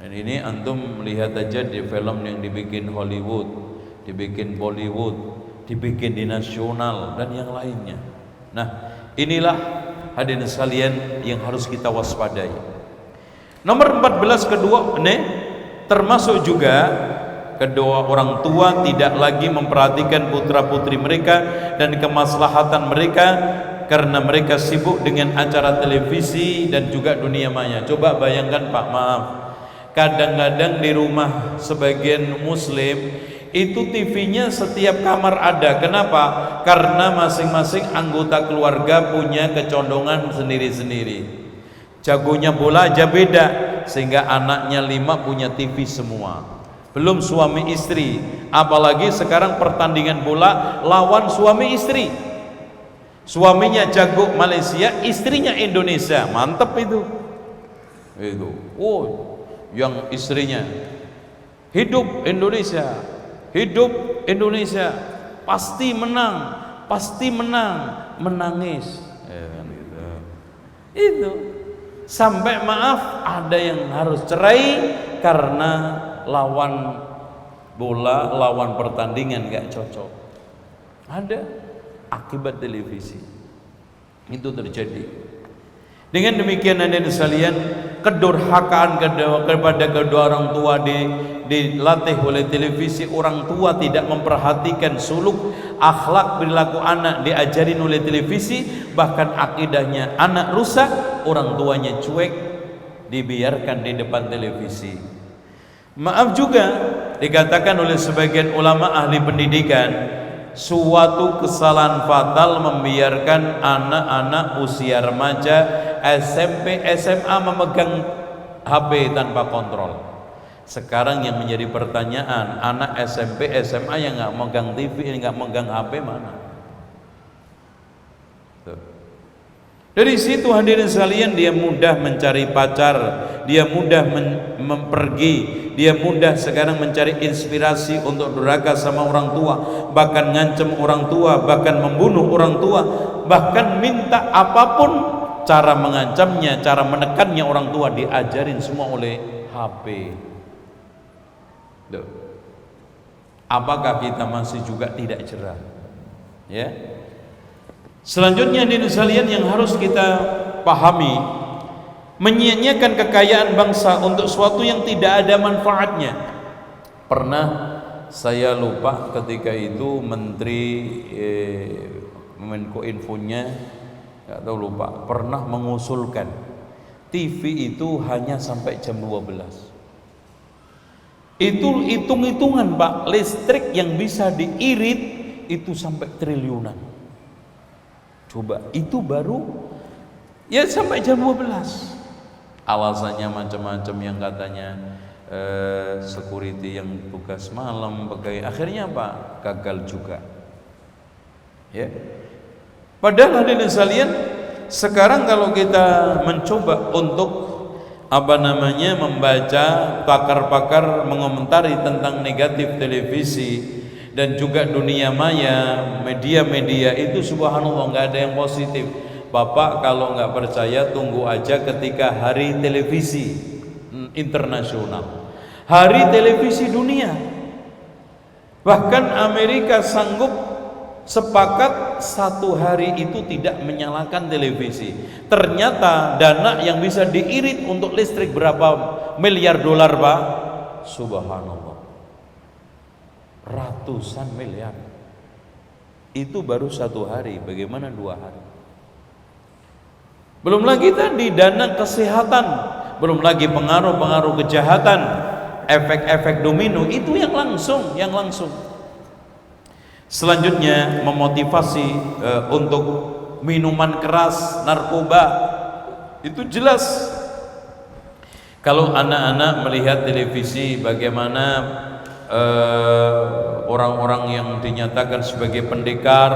A: Dan ini antum lihat aja di film yang dibikin Hollywood, dibikin Bollywood, dibikin di nasional dan yang lainnya. Nah, inilah hadirin sekalian yang harus kita waspadai. Nomor 14 kedua, termasuk juga kedua orang tua tidak lagi memperhatikan putra-putri mereka dan kemaslahatan mereka karena mereka sibuk dengan acara televisi dan juga dunia maya. Coba bayangkan Pak, maaf, kadang-kadang di rumah sebagian muslim itu TV-nya setiap kamar ada. Kenapa? Karena masing-masing anggota keluarga punya kecondongan sendiri-sendiri. Jagonya bola aja beda, sehingga anaknya 5 punya TV semua. Belum suami istri, apalagi sekarang pertandingan bola lawan suami istri. Suaminya jago Malaysia, istrinya Indonesia, mantep itu. Itu, oh, yang istrinya hidup Indonesia, hidup Indonesia, pasti menang, menangis gitu. Itu sampai maaf ada yang harus cerai karena lawan bola, lawan pertandingan gak cocok. Ada akibat televisi itu terjadi. Dengan demikian hadirin sekalian, kedurhakaan kepada kedua orang tua dilatih oleh televisi. Orang tua tidak memperhatikan suluk, akhlak, perilaku anak diajarin oleh televisi. Bahkan akidahnya anak rusak, orang tuanya cuek, dibiarkan di depan televisi. Maaf juga, dikatakan oleh sebagian ulama ahli pendidikan, suatu kesalahan fatal membiarkan anak-anak usia remaja, SMP, SMA memegang HP tanpa kontrol. Sekarang yang menjadi pertanyaan, anak SMP, SMA yang nggak megang TV, nggak megang HP mana? Tuh. Dari situ hadirin sekalian, dia mudah mencari pacar, dia mudah pergi, dia mudah sekarang mencari inspirasi untuk durhaka sama orang tua, bahkan ngancem orang tua, bahkan membunuh orang tua, bahkan minta apapun cara mengancamnya, cara menekannya orang tua diajarin semua oleh HP. Duh. Apakah kita masih juga tidak cerah? Ya. Selanjutnya hadirin sekalian yang harus kita pahami, menyia-nyiakan kekayaan bangsa untuk sesuatu yang tidak ada manfaatnya. Pernah saya lupa ketika itu Menteri Menko Infonya, nggak tahu lupa, pernah mengusulkan TV itu hanya sampai jam 12. Itu hitung-hitungan Pak, listrik yang bisa diirit itu sampai triliunan. Coba, itu baru ya sampai jam 12. Alasannya macam-macam, yang katanya security yang tugas malam, pegawai. Akhirnya apa? Gagal juga. Ya. Padahal hadirin sekalian, sekarang kalau kita mencoba untuk membaca pakar-pakar mengomentari tentang negatif televisi dan juga dunia maya, media-media itu, subhanallah nggak ada yang positif. Bapak kalau nggak percaya tunggu aja ketika hari televisi internasional, hari televisi dunia. Bahkan Amerika sanggup sepakat satu hari itu tidak menyalakan televisi. Ternyata dana yang bisa diirit untuk listrik berapa miliar dolar Pak? Subhanallah, ratusan miliar. Itu baru satu hari, bagaimana 2 hari? Belum lagi tadi dana kesehatan, belum lagi pengaruh-pengaruh kejahatan, efek-efek domino itu yang langsung. Selanjutnya memotivasi untuk minuman keras, narkoba. Itu jelas. Kalau anak-anak melihat televisi bagaimana orang-orang yang dinyatakan sebagai pendekar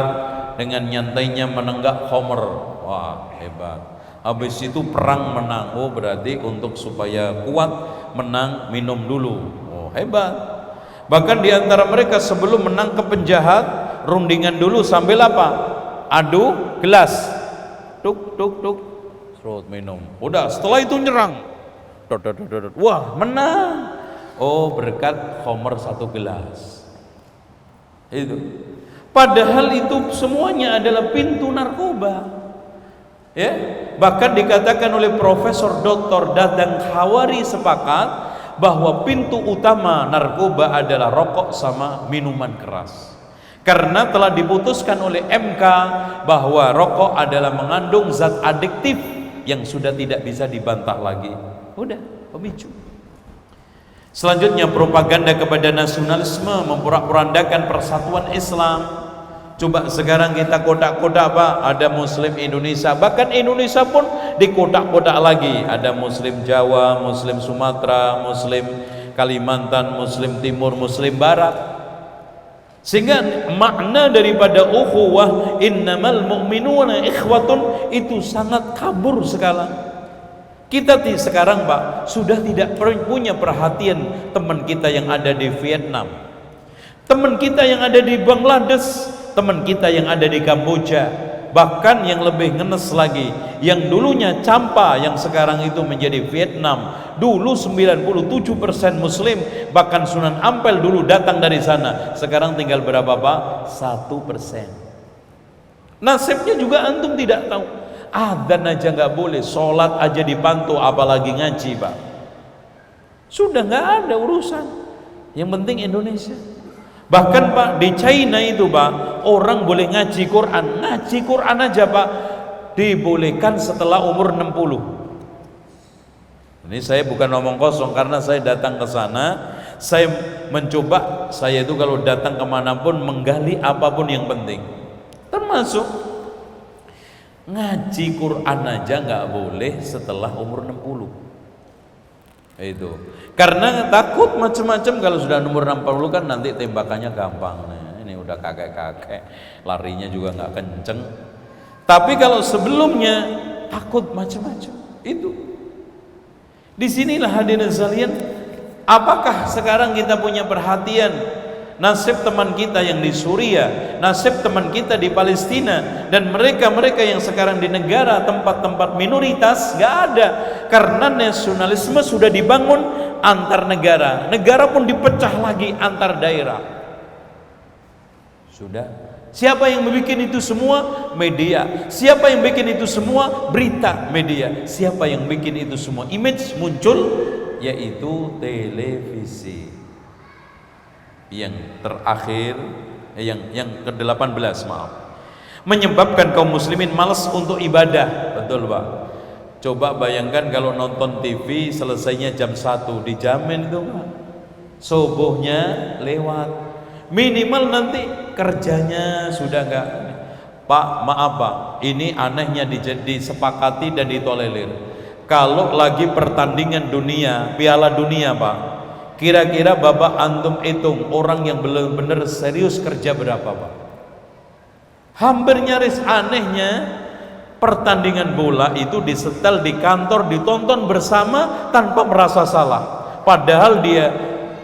A: dengan nyantainya menenggak khamr, wah hebat. Habis itu perang menang, oh berarti untuk supaya kuat menang minum dulu, oh hebat. Bahkan diantara mereka sebelum menangkap penjahat, rundingan dulu sambil apa? Adu gelas, tuk tuk tuk, serut minum. Udah, setelah itu nyerang, wah menang. Oh berkat khamr 1 gelas. Itu. Padahal itu semuanya adalah pintu narkoba. Ya, bahkan dikatakan oleh Profesor Dr. Dadang Khawari sepakat bahwa pintu utama narkoba adalah rokok sama minuman keras. Karena telah diputuskan oleh MK bahwa rokok adalah mengandung zat adiktif yang sudah tidak bisa dibantah lagi. Udah, pemicu. Selanjutnya propaganda kepada nasionalisme, memporak-porandakan persatuan Islam. Coba sekarang kita kodak-kodak Pak, ada Muslim Indonesia, bahkan Indonesia pun dikodak-kodak lagi. Ada Muslim Jawa, Muslim Sumatera, Muslim Kalimantan, Muslim Timur, Muslim Barat. Sehingga makna daripada ukhuwah innamal mu'minuna ikhwatun itu sangat kabur sekarang. Kita sekarang Pak sudah tidak punya perhatian teman kita yang ada di Vietnam, teman kita yang ada di Bangladesh, teman kita yang ada di Kamboja, bahkan yang lebih ngenes lagi, yang dulunya Champa yang sekarang itu menjadi Vietnam. Dulu 97% Muslim, bahkan Sunan Ampel dulu datang dari sana. Sekarang tinggal berapa Pak? 1%. Nasibnya juga antum tidak tahu. Adzan aja nggak boleh, sholat aja dipantau, apalagi ngaji Pak. Sudah nggak ada urusan. Yang penting Indonesia. Bahkan Pak di China itu Pak, orang boleh ngaji Quran aja Pak dibolehkan setelah umur 60. Ini saya bukan ngomong kosong, karena saya datang ke sana, saya mencoba, saya itu kalau datang kemanapun menggali apapun yang penting, termasuk ngaji Quran aja nggak boleh setelah umur 60. Itu karena takut macam-macam. Kalau sudah umur 60 kan nanti tembakannya gampang. Nah, ini udah kakek-kakek, larinya juga nggak kenceng. Tapi kalau sebelumnya takut macam-macam. Itu disinilah hadirin sekalian, apakah sekarang kita punya perhatian nasib teman kita yang di Suriah, nasib teman kita di Palestina, dan mereka-mereka yang sekarang di negara tempat-tempat minoritas? Gak ada, karena nasionalisme sudah dibangun antar negara, negara pun dipecah lagi antar daerah. Sudah. Siapa yang bikin itu semua? Media. Siapa yang bikin itu semua? Berita media. Siapa yang bikin itu semua? Image muncul, yaitu televisi. Yang terakhir, yang ke-18, maaf. Menyebabkan kaum muslimin malas untuk ibadah. Betul, Pak. Coba bayangkan kalau nonton TV selesainya jam 1, dijamin itu, Pak. Subuhnya lewat. Minimal nanti kerjanya sudah enggak. Pak, maaf Pak, ini anehnya disepakati dan ditolerir. Kalau lagi pertandingan dunia, Piala Dunia, Pak, kira-kira Bapak antum hitung orang yang benar-benar serius kerja berapa, Pak? Hampir nyaris. Anehnya pertandingan bola itu disetel di kantor, ditonton bersama tanpa merasa salah. Padahal dia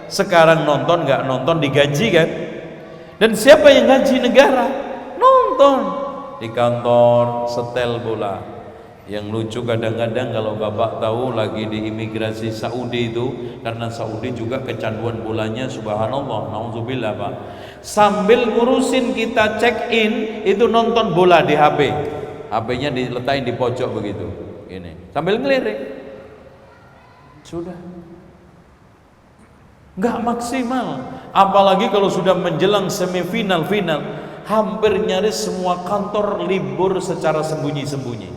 A: sekarang nonton nggak nonton digaji kan? Dan siapa yang gaji? Negara. Nonton di kantor setel bola. Yang lucu kadang-kadang kalau Bapak tahu lagi di imigrasi Saudi itu, karena Saudi juga kecanduan bolanya, subhanallah, nauzubillah, Pak. Sambil ngurusin kita check in itu nonton bola di HP. HP-nya diletakin di pojok begitu. Ini sambil ngelirik. Sudah. Nggak maksimal. Apalagi kalau sudah menjelang semifinal, final, hampir nyaris semua kantor libur secara sembunyi-sembunyi.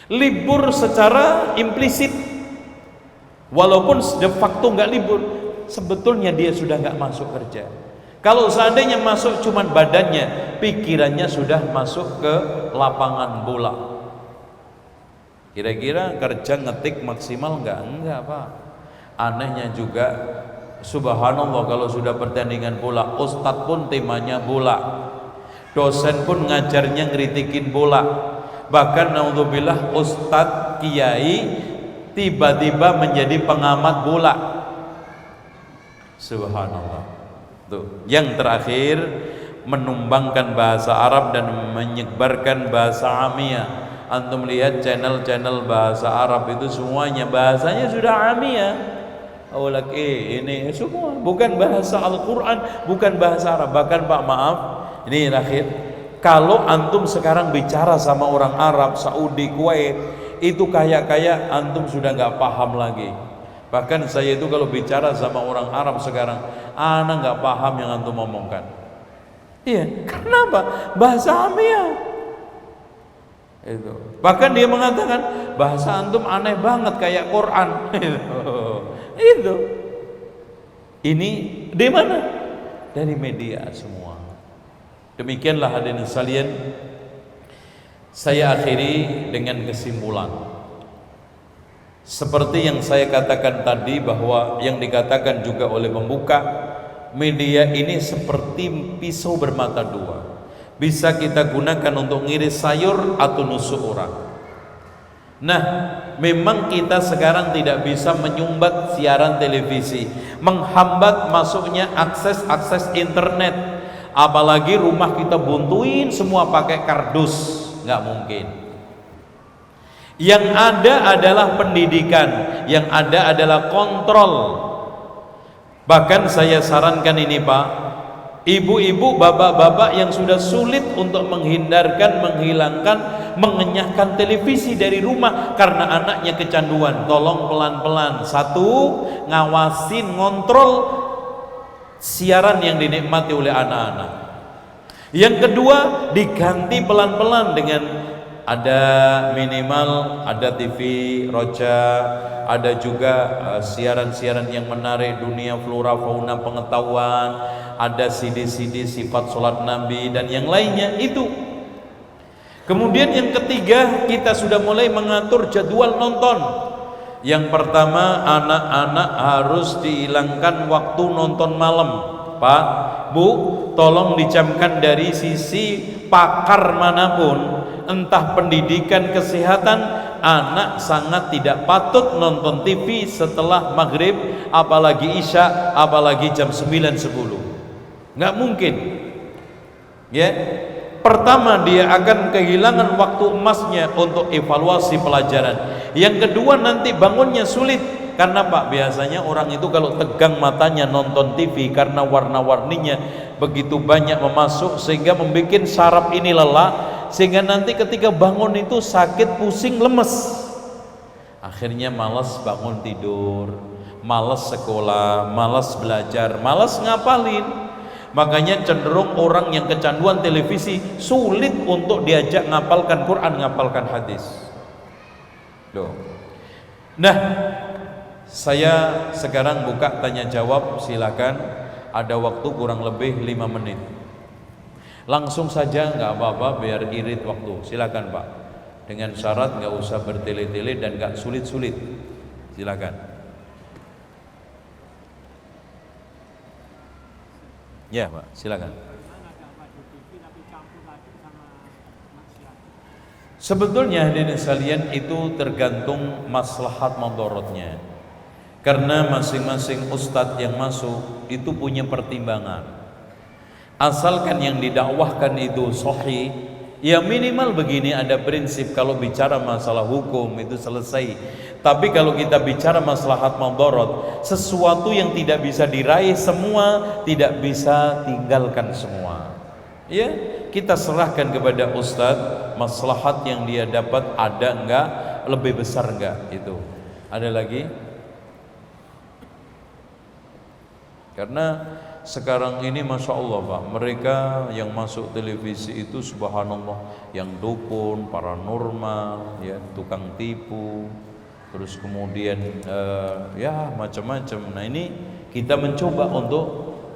A: Libur secara implisit. Walaupun de facto nggak libur, sebetulnya dia sudah nggak masuk kerja. Kalau seandainya masuk cuman badannya, pikirannya sudah masuk ke lapangan bola. Kira-kira kerja ngetik maksimal nggak? Enggak, Pak. Anehnya juga, subhanallah, kalau sudah pertandingan bola, ustadz pun temanya bola, dosen pun ngajarnya ngeritikin bola. Bahkan naudzubillah, ustadz kiai tiba-tiba menjadi pengamat bola. Subhanallah. Tuh. Yang terakhir, menumbangkan bahasa Arab dan menyebarkan bahasa Amiyah. Antum lihat channel-channel bahasa Arab itu semuanya bahasanya sudah Amiyah. Awalak ini semua bukan bahasa Al-Quran, bukan bahasa Arab. Bahkan Pak, maaf, ini terakhir, kalau antum sekarang bicara sama orang Arab, Saudi, Kuwait, itu kayak antum sudah nggak paham lagi. Bahkan saya itu kalau bicara sama orang Arab sekarang, ana nggak paham yang antum omongkan. Iya, kenapa? Bahasa Amiyah. Itu. Bahkan dia mengatakan bahasa antum aneh banget kayak Quran. Itu. Ini di mana? Dari media semua. Demikianlah hadirin sekalian, saya akhiri dengan kesimpulan. Seperti yang saya katakan tadi, bahwa yang dikatakan juga oleh pembuka, media ini seperti pisau bermata dua. Bisa kita gunakan untuk ngiris sayur atau nusuk orang. Nah, memang kita sekarang tidak bisa menyumbat siaran televisi, menghambat masuknya akses internet. Apalagi rumah kita buntuin semua pakai kardus, nggak mungkin. Yang ada adalah pendidikan, yang ada adalah kontrol. Bahkan saya sarankan ini, Pak, ibu-ibu, bapak-bapak yang sudah sulit untuk menghilangkan, mengenyahkan televisi dari rumah karena anaknya kecanduan, tolong pelan-pelan. Satu, ngawasin, ngontrol siaran yang dinikmati oleh anak-anak. Yang kedua, diganti pelan-pelan dengan ada minimal, ada TV Roja, ada juga siaran-siaran yang menarik dunia flora fauna pengetahuan, ada CD-CD sifat sholat Nabi dan yang lainnya itu. Kemudian yang ketiga, kita sudah mulai mengatur jadwal nonton. Yang pertama, anak-anak harus dihilangkan waktu nonton malam. Pak, Bu, tolong dicamkan dari sisi pakar manapun, entah pendidikan kesehatan, anak sangat tidak patut nonton TV setelah maghrib, apalagi isya, apalagi jam 9-10. Nggak mungkin. Ya, pertama dia akan kehilangan waktu emasnya untuk evaluasi pelajaran. Yang kedua, nanti bangunnya sulit. Karena Pak, biasanya orang itu kalau tegang matanya nonton TV karena warna-warninya begitu banyak memasuk sehingga membuat saraf ini lelah, sehingga nanti ketika bangun itu sakit, pusing, lemes. Akhirnya malas bangun tidur, malas sekolah, malas belajar, malas ngapalin. Makanya cenderung orang yang kecanduan televisi sulit untuk diajak ngapalkan Quran, ngapalkan hadis. Loh. Nah, saya sekarang buka tanya jawab, silakan. Ada waktu kurang lebih 5 menit. Langsung saja, nggak apa-apa, biar irit waktu. Silakan Pak. Dengan syarat nggak usah bertele-tele dan nggak sulit-sulit. Silakan. Ya Pak, silakan. Sebetulnya hadirin sekalian itu tergantung maslahat madorotnya. Karena masing-masing ustadz yang masuk itu punya pertimbangan. Asalkan yang didakwahkan itu sahih, ya minimal begini, ada prinsip kalau bicara masalah hukum itu selesai. Tapi kalau kita bicara maslahat madorot, sesuatu yang tidak bisa diraih semua, tidak bisa tinggalkan semua. Ya, kita serahkan kepada ustadz maslahat yang dia dapat ada enggak, lebih besar enggak itu. Ada lagi? Karena sekarang ini Masya Allah Pak, mereka yang masuk televisi itu subhanallah, yang dukun, paranormal, ya, tukang tipu, terus kemudian ya macam-macam. Nah ini kita mencoba untuk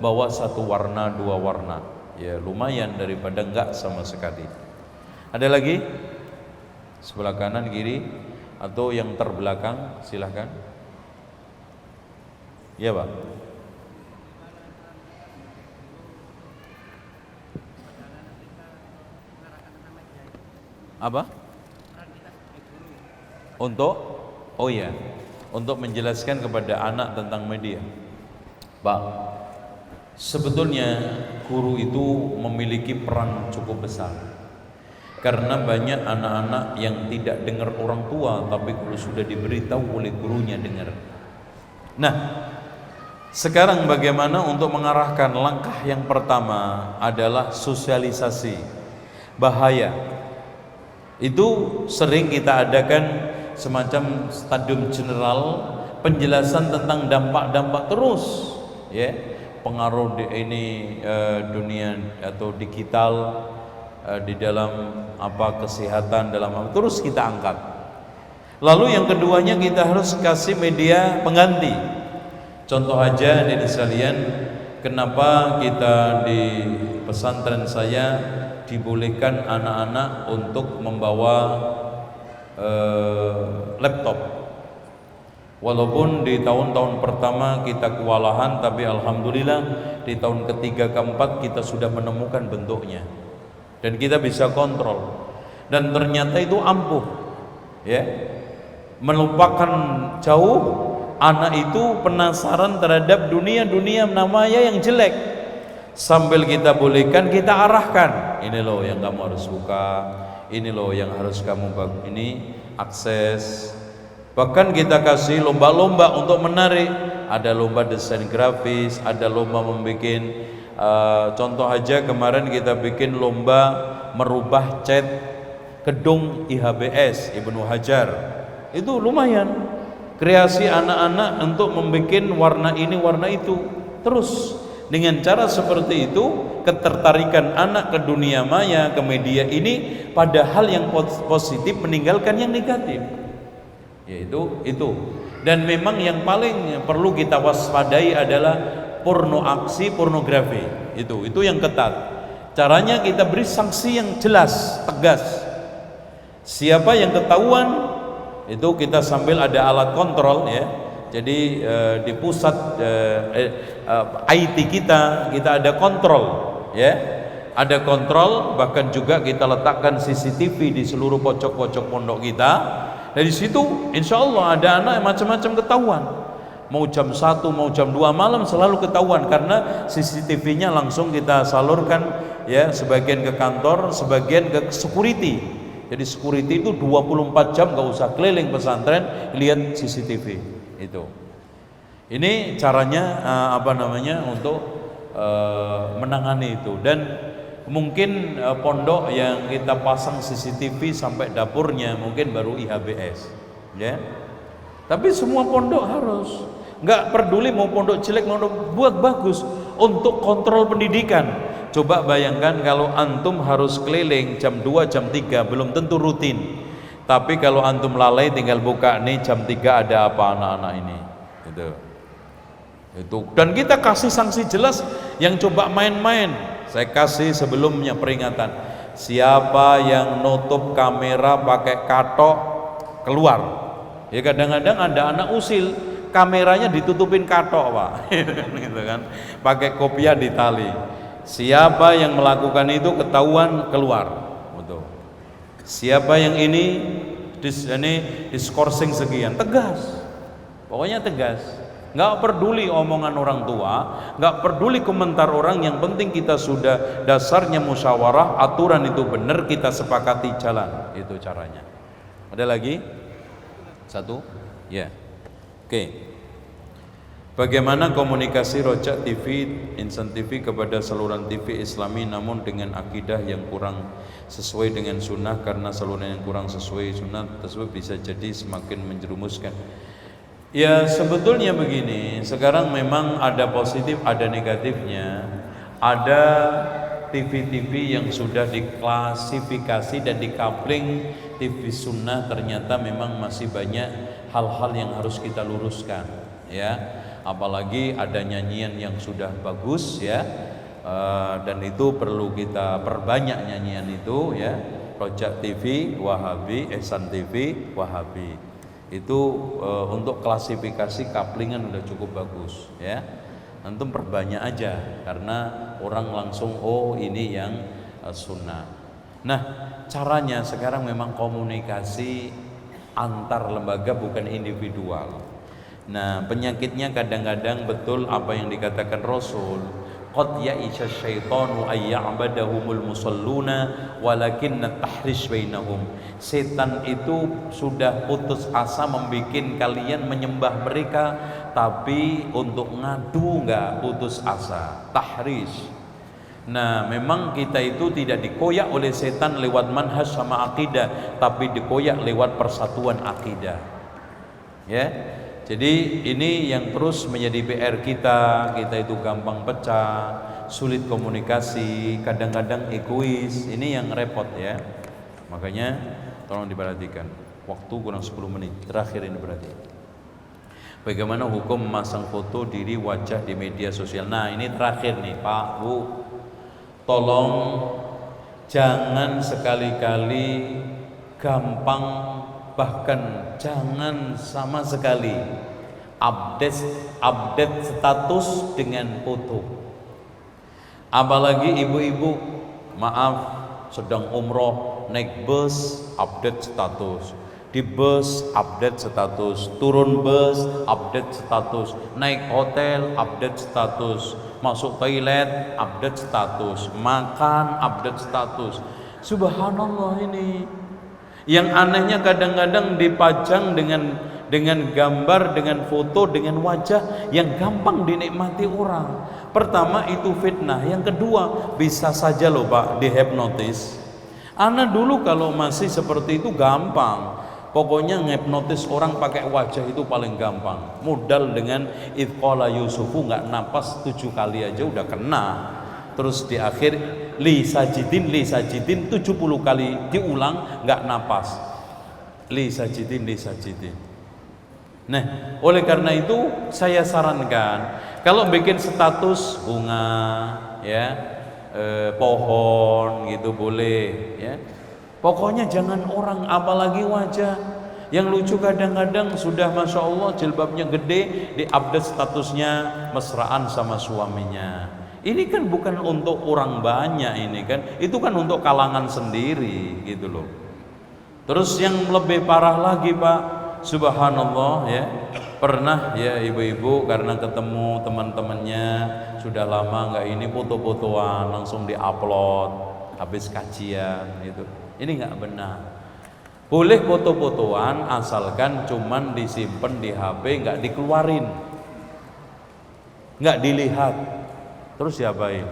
A: bawa satu warna, dua warna, ya lumayan daripada enggak sama sekali. Ada lagi? Sebelah kanan, kiri, atau yang terbelakang, silahkan. Ya Pak. Apa? Untuk untuk menjelaskan kepada anak tentang media. Pak, sebetulnya guru itu memiliki peran cukup besar. Karena banyak anak-anak yang tidak dengar orang tua, tapi kalau sudah diberitahu oleh gurunya dengar. Nah, sekarang bagaimana untuk mengarahkan? Langkah yang pertama adalah sosialisasi bahaya. Itu sering kita adakan semacam stadium general, penjelasan tentang dampak-dampak terus, ya, pengaruh ini dunia atau digital di dalam apa kesehatan dalam apa, terus kita angkat. Lalu yang keduanya kita harus kasih media pengganti. Contoh aja dari sekalian, kenapa kita di pesantren saya dibolehkan anak-anak untuk membawa laptop. Walaupun di tahun-tahun pertama kita kewalahan, tapi alhamdulillah di tahun ketiga keempat kita sudah menemukan bentuknya dan kita bisa kontrol. Dan ternyata itu ampuh, ya, melupakan jauh. Anak itu penasaran terhadap dunia namanya yang jelek. Sambil kita bolehkan, kita arahkan. Ini loh yang kamu harus buka, ini loh yang harus kamu ini akses. Bahkan kita kasih lomba-lomba untuk menarik. Ada lomba desain grafis, ada lomba membuat contoh aja kemarin kita bikin lomba merubah cat gedung IHBS Ibnu Hajar. Itu lumayan. Kreasi anak-anak untuk membuat warna ini, warna itu. Terus dengan cara seperti itu, ketertarikan anak ke dunia maya, ke media ini pada hal yang positif, meninggalkan yang negatif. Yaitu itu. Dan memang yang paling perlu kita waspadai adalah pornografi. Itu yang ketat. Caranya kita beri sanksi yang jelas, tegas. Siapa yang ketahuan, itu kita sambil ada alat kontrol, ya. Jadi di pusat IT kita ada kontrol, ya, ada kontrol. Bahkan juga kita letakkan CCTV di seluruh pojok-pojok pondok kita. Dari situ insya Allah ada anak yang macam-macam ketahuan. Mau jam 1, mau jam 2 malam selalu ketahuan, karena CCTV-nya langsung kita salurkan, ya, sebagian ke kantor, sebagian ke security. Jadi security itu 24 jam gak usah keliling pesantren lihat CCTV. Itu. Ini caranya untuk menangani itu. Dan mungkin pondok yang kita pasang CCTV sampai dapurnya mungkin baru IHBS, ya. Tapi semua pondok harus. nggak peduli mau pondok jelek mau buat bagus untuk kontrol pendidikan. Coba bayangkan kalau antum harus keliling jam 2 jam 3 belum tentu rutin, tapi kalau antum lalai tinggal buka nih jam 3 ada apa anak-anak ini gitu. Itu dan kita kasih sanksi jelas. Yang coba main-main saya kasih sebelumnya peringatan, siapa yang nutup kamera pakai katok keluar. Ya kadang-kadang ada anak usil kameranya ditutupin katok pak gitu kan, pakai kopiah di tali. Siapa yang melakukan itu ketahuan keluar, betul. Siapa yang ini diskorsing sekian, tegas, pokoknya tegas. Nggak peduli omongan orang tua, nggak peduli komentar orang, yang penting kita sudah dasarnya musyawarah, aturan itu benar, kita sepakati jalan, itu caranya. Ada lagi? Satu? Ya. Oke. Bagaimana komunikasi Rojak TV, Insan TV kepada saluran TV Islami namun dengan akidah yang kurang sesuai dengan sunnah, karena saluran yang kurang sesuai sunnah tersebut bisa jadi semakin menjerumuskan. Ya sebetulnya begini, sekarang memang ada positif ada negatifnya. Ada TV-TV yang sudah diklasifikasi dan dikapling TV sunnah, ternyata memang masih banyak hal-hal yang harus kita luruskan ya. Apalagi ada nyanyian yang sudah bagus ya, dan itu perlu kita perbanyak nyanyian itu ya. Rojak TV Wahabi, Ihsan TV Wahabi itu untuk klasifikasi kaplingan udah cukup bagus ya. Antum perbanyak aja karena orang langsung oh ini yang sunnah. Nah caranya sekarang memang komunikasi antar lembaga bukan individual. Nah penyakitnya kadang-kadang betul apa yang dikatakan Rasul, qad ya'isha syaitanu ayya'badahumul musalluna walakinna tahrish bainahum. Setan itu sudah putus asa membuat kalian menyembah mereka, tapi untuk ngadu enggak putus asa, tahrish. Nah memang kita itu tidak dikoyak oleh setan lewat manhaj sama akidah, tapi dikoyak lewat persatuan akidah ya. Jadi ini yang terus menjadi PR kita itu gampang pecah, sulit komunikasi, kadang-kadang egois, ini yang repot ya. Makanya tolong diperhatikan, waktu kurang 10 menit, terakhir ini berarti. Bagaimana hukum memasang foto diri wajah di media sosial? Nah ini terakhir nih Pak, Bu, tolong jangan sekali-kali gampang, bahkan jangan sama sekali update status dengan foto. Apalagi ibu-ibu, maaf sedang umroh naik bus update status, di bus update status, turun bus update status, naik hotel update status, masuk toilet update status, makan update status. Subhanallah ini. Yang anehnya kadang-kadang dipajang dengan gambar, dengan foto, dengan wajah yang gampang dinikmati orang. Pertama itu fitnah, yang kedua bisa saja loh Pak dihipnotis. Ana dulu kalau masih seperti itu gampang. Pokoknya ngehipnotis orang pakai wajah itu paling gampang. Modal dengan idqala Yusufu nggak napas 7 kali aja udah kena. Terus di akhir li sajidin 70 kali diulang nggak napas, li sajidin. Nah oleh karena itu saya sarankan kalau bikin status bunga ya, pohon gitu boleh ya, pokoknya jangan orang, apalagi wajah. Yang lucu kadang-kadang sudah Masya Allah jilbabnya gede, di update statusnya mesraan sama suaminya. Ini kan bukan untuk orang banyak, ini kan itu kan untuk kalangan sendiri gitu loh. Terus yang lebih parah lagi Pak, subhanallah ya, pernah ya ibu-ibu karena ketemu teman-temannya sudah lama nggak ini, foto-fotoan langsung diupload habis kajian itu. Ini nggak benar. Boleh foto-fotoan asalkan cuman disimpan di HP, nggak dikeluarin, nggak dilihat. Terus diapain?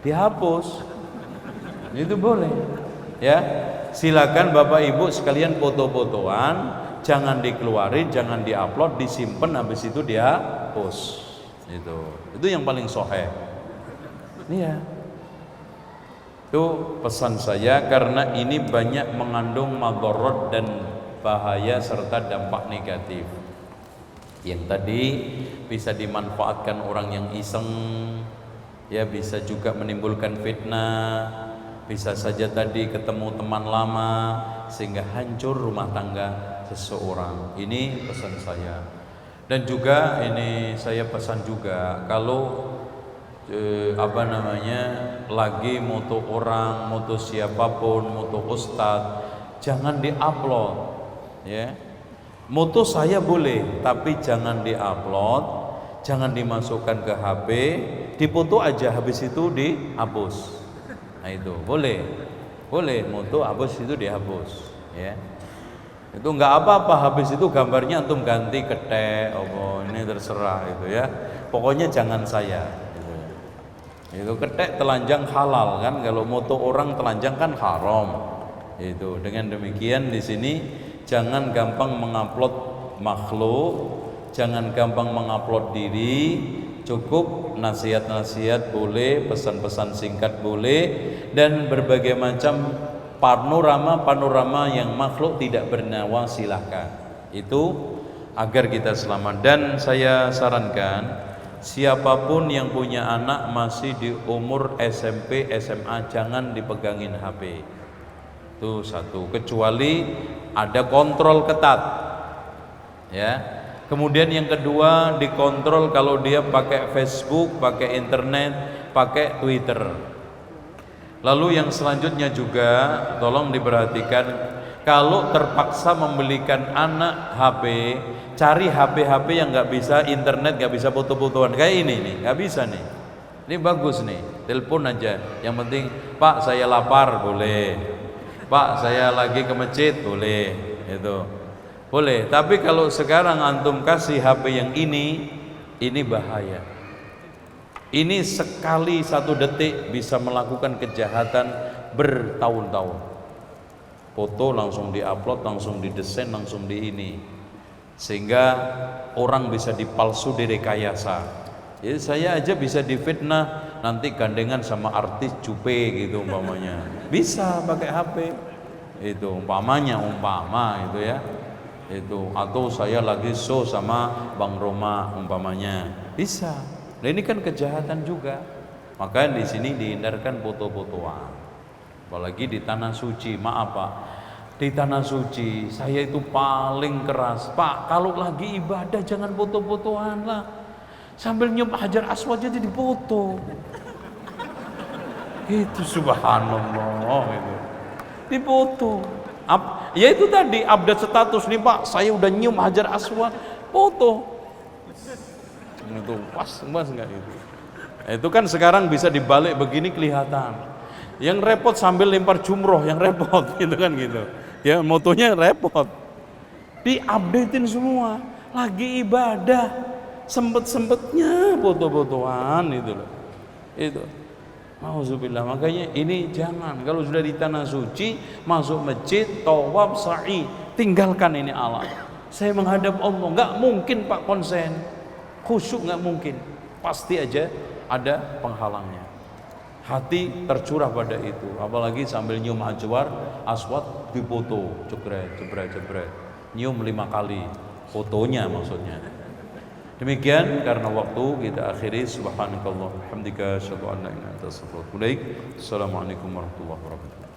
A: Dihapus. Itu boleh. Ya. Silakan Bapak Ibu sekalian foto-fotoan, jangan dikeluarin, jangan diupload, disimpan, habis itu dia post. Itu yang paling sahih. Iya. Itu pesan saya, karena ini banyak mengandung madharat dan bahaya serta dampak negatif. Yang tadi bisa dimanfaatkan orang yang iseng, ya bisa juga menimbulkan fitnah, bisa saja tadi ketemu teman lama sehingga hancur rumah tangga seseorang. Ini pesan saya. Dan juga ini saya pesan juga, kalau lagi moto orang, moto siapapun, moto ustadz, jangan diupload, ya. Moto saya boleh, tapi jangan diupload, jangan dimasukkan ke HP, dipoto aja, habis itu dihapus. Nah itu boleh moto habis itu dihapus, ya. Itu nggak apa-apa, habis itu gambarnya antum ganti ketek, ini terserah itu ya. Pokoknya jangan saya. Itu ketek telanjang halal kan, kalau moto orang telanjang kan haram. Itu dengan demikian di sini jangan gampang mengupload makhluk, jangan gampang mengupload diri. Cukup nasihat-nasihat boleh, pesan-pesan singkat boleh, dan berbagai macam panorama yang makhluk tidak bernyawa silahkan. Itu agar kita selamat. Dan saya sarankan, siapapun yang punya anak masih di umur SMP, SMA, jangan dipegangin HP. Itu satu, kecuali ada kontrol ketat, ya. Kemudian yang kedua, dikontrol kalau dia pakai Facebook, pakai internet, pakai Twitter. Lalu yang selanjutnya juga tolong diperhatikan, kalau terpaksa membelikan anak HP, cari HP yang nggak bisa internet, nggak bisa foto-fotoan kayak ini nih, nggak bisa nih. Ini bagus nih, telepon aja. Yang penting, Pak saya lapar, boleh. Pak saya lagi ke masjid, boleh. Itu boleh. Tapi kalau sekarang antum kasih HP yang ini bahaya. Ini sekali 1 detik bisa melakukan kejahatan bertahun-tahun. Foto langsung diupload, langsung didesain, langsung di ini, sehingga orang bisa dipalsu, direkayasa. Jadi saya aja bisa difitnah, nanti gandengan sama artis Jupe gitu umpamanya. Bisa pakai HP. Itu umpama itu ya. Itu atau saya lagi show sama Bang Roma umpamanya. Bisa. Nah ini kan kejahatan juga. Maka di sini dihindarkan foto-fotoan. Apalagi di tanah suci. Maaf Pak, di tanah suci saya itu paling keras. Pak, kalau lagi ibadah jangan foto-fotoan lah. Sambil nyium Hajar Aswad jadi dipoto. Itu subhanallah itu. Dipoto. Ya itu tadi update status nih Pak, saya udah nyium Hajar Aswad, foto. Itu pas enggak itu. Itu kan sekarang bisa dibalik begini kelihatan. Yang repot sambil lempar jumroh, yang repot gitu kan gitu. Ya motonya repot. Diupdatein semua. Lagi ibadah, sempet-sempetnya foto-fotoan itu loh. Itu. Auzubillah. Makanya ini jangan, kalau sudah di tanah suci, masuk masjid, tawaf, sa'i, tinggalkan ini Allah. Saya menghadap Allah, nggak mungkin Pak konsen, khusyuk nggak mungkin, pasti aja ada penghalangnya. Hati tercurah pada itu, apalagi sambil nyium Hajar Aswad dipoto, jebret, nyium 5 kali, fotonya maksudnya. Demikian karena waktu kita akhiri. Subhanakallah hamdika asyhadu an la ilaha illa anta astaghfiruka wa atubu ilaik. Assalamualaikum warahmatullahi wabarakatuh.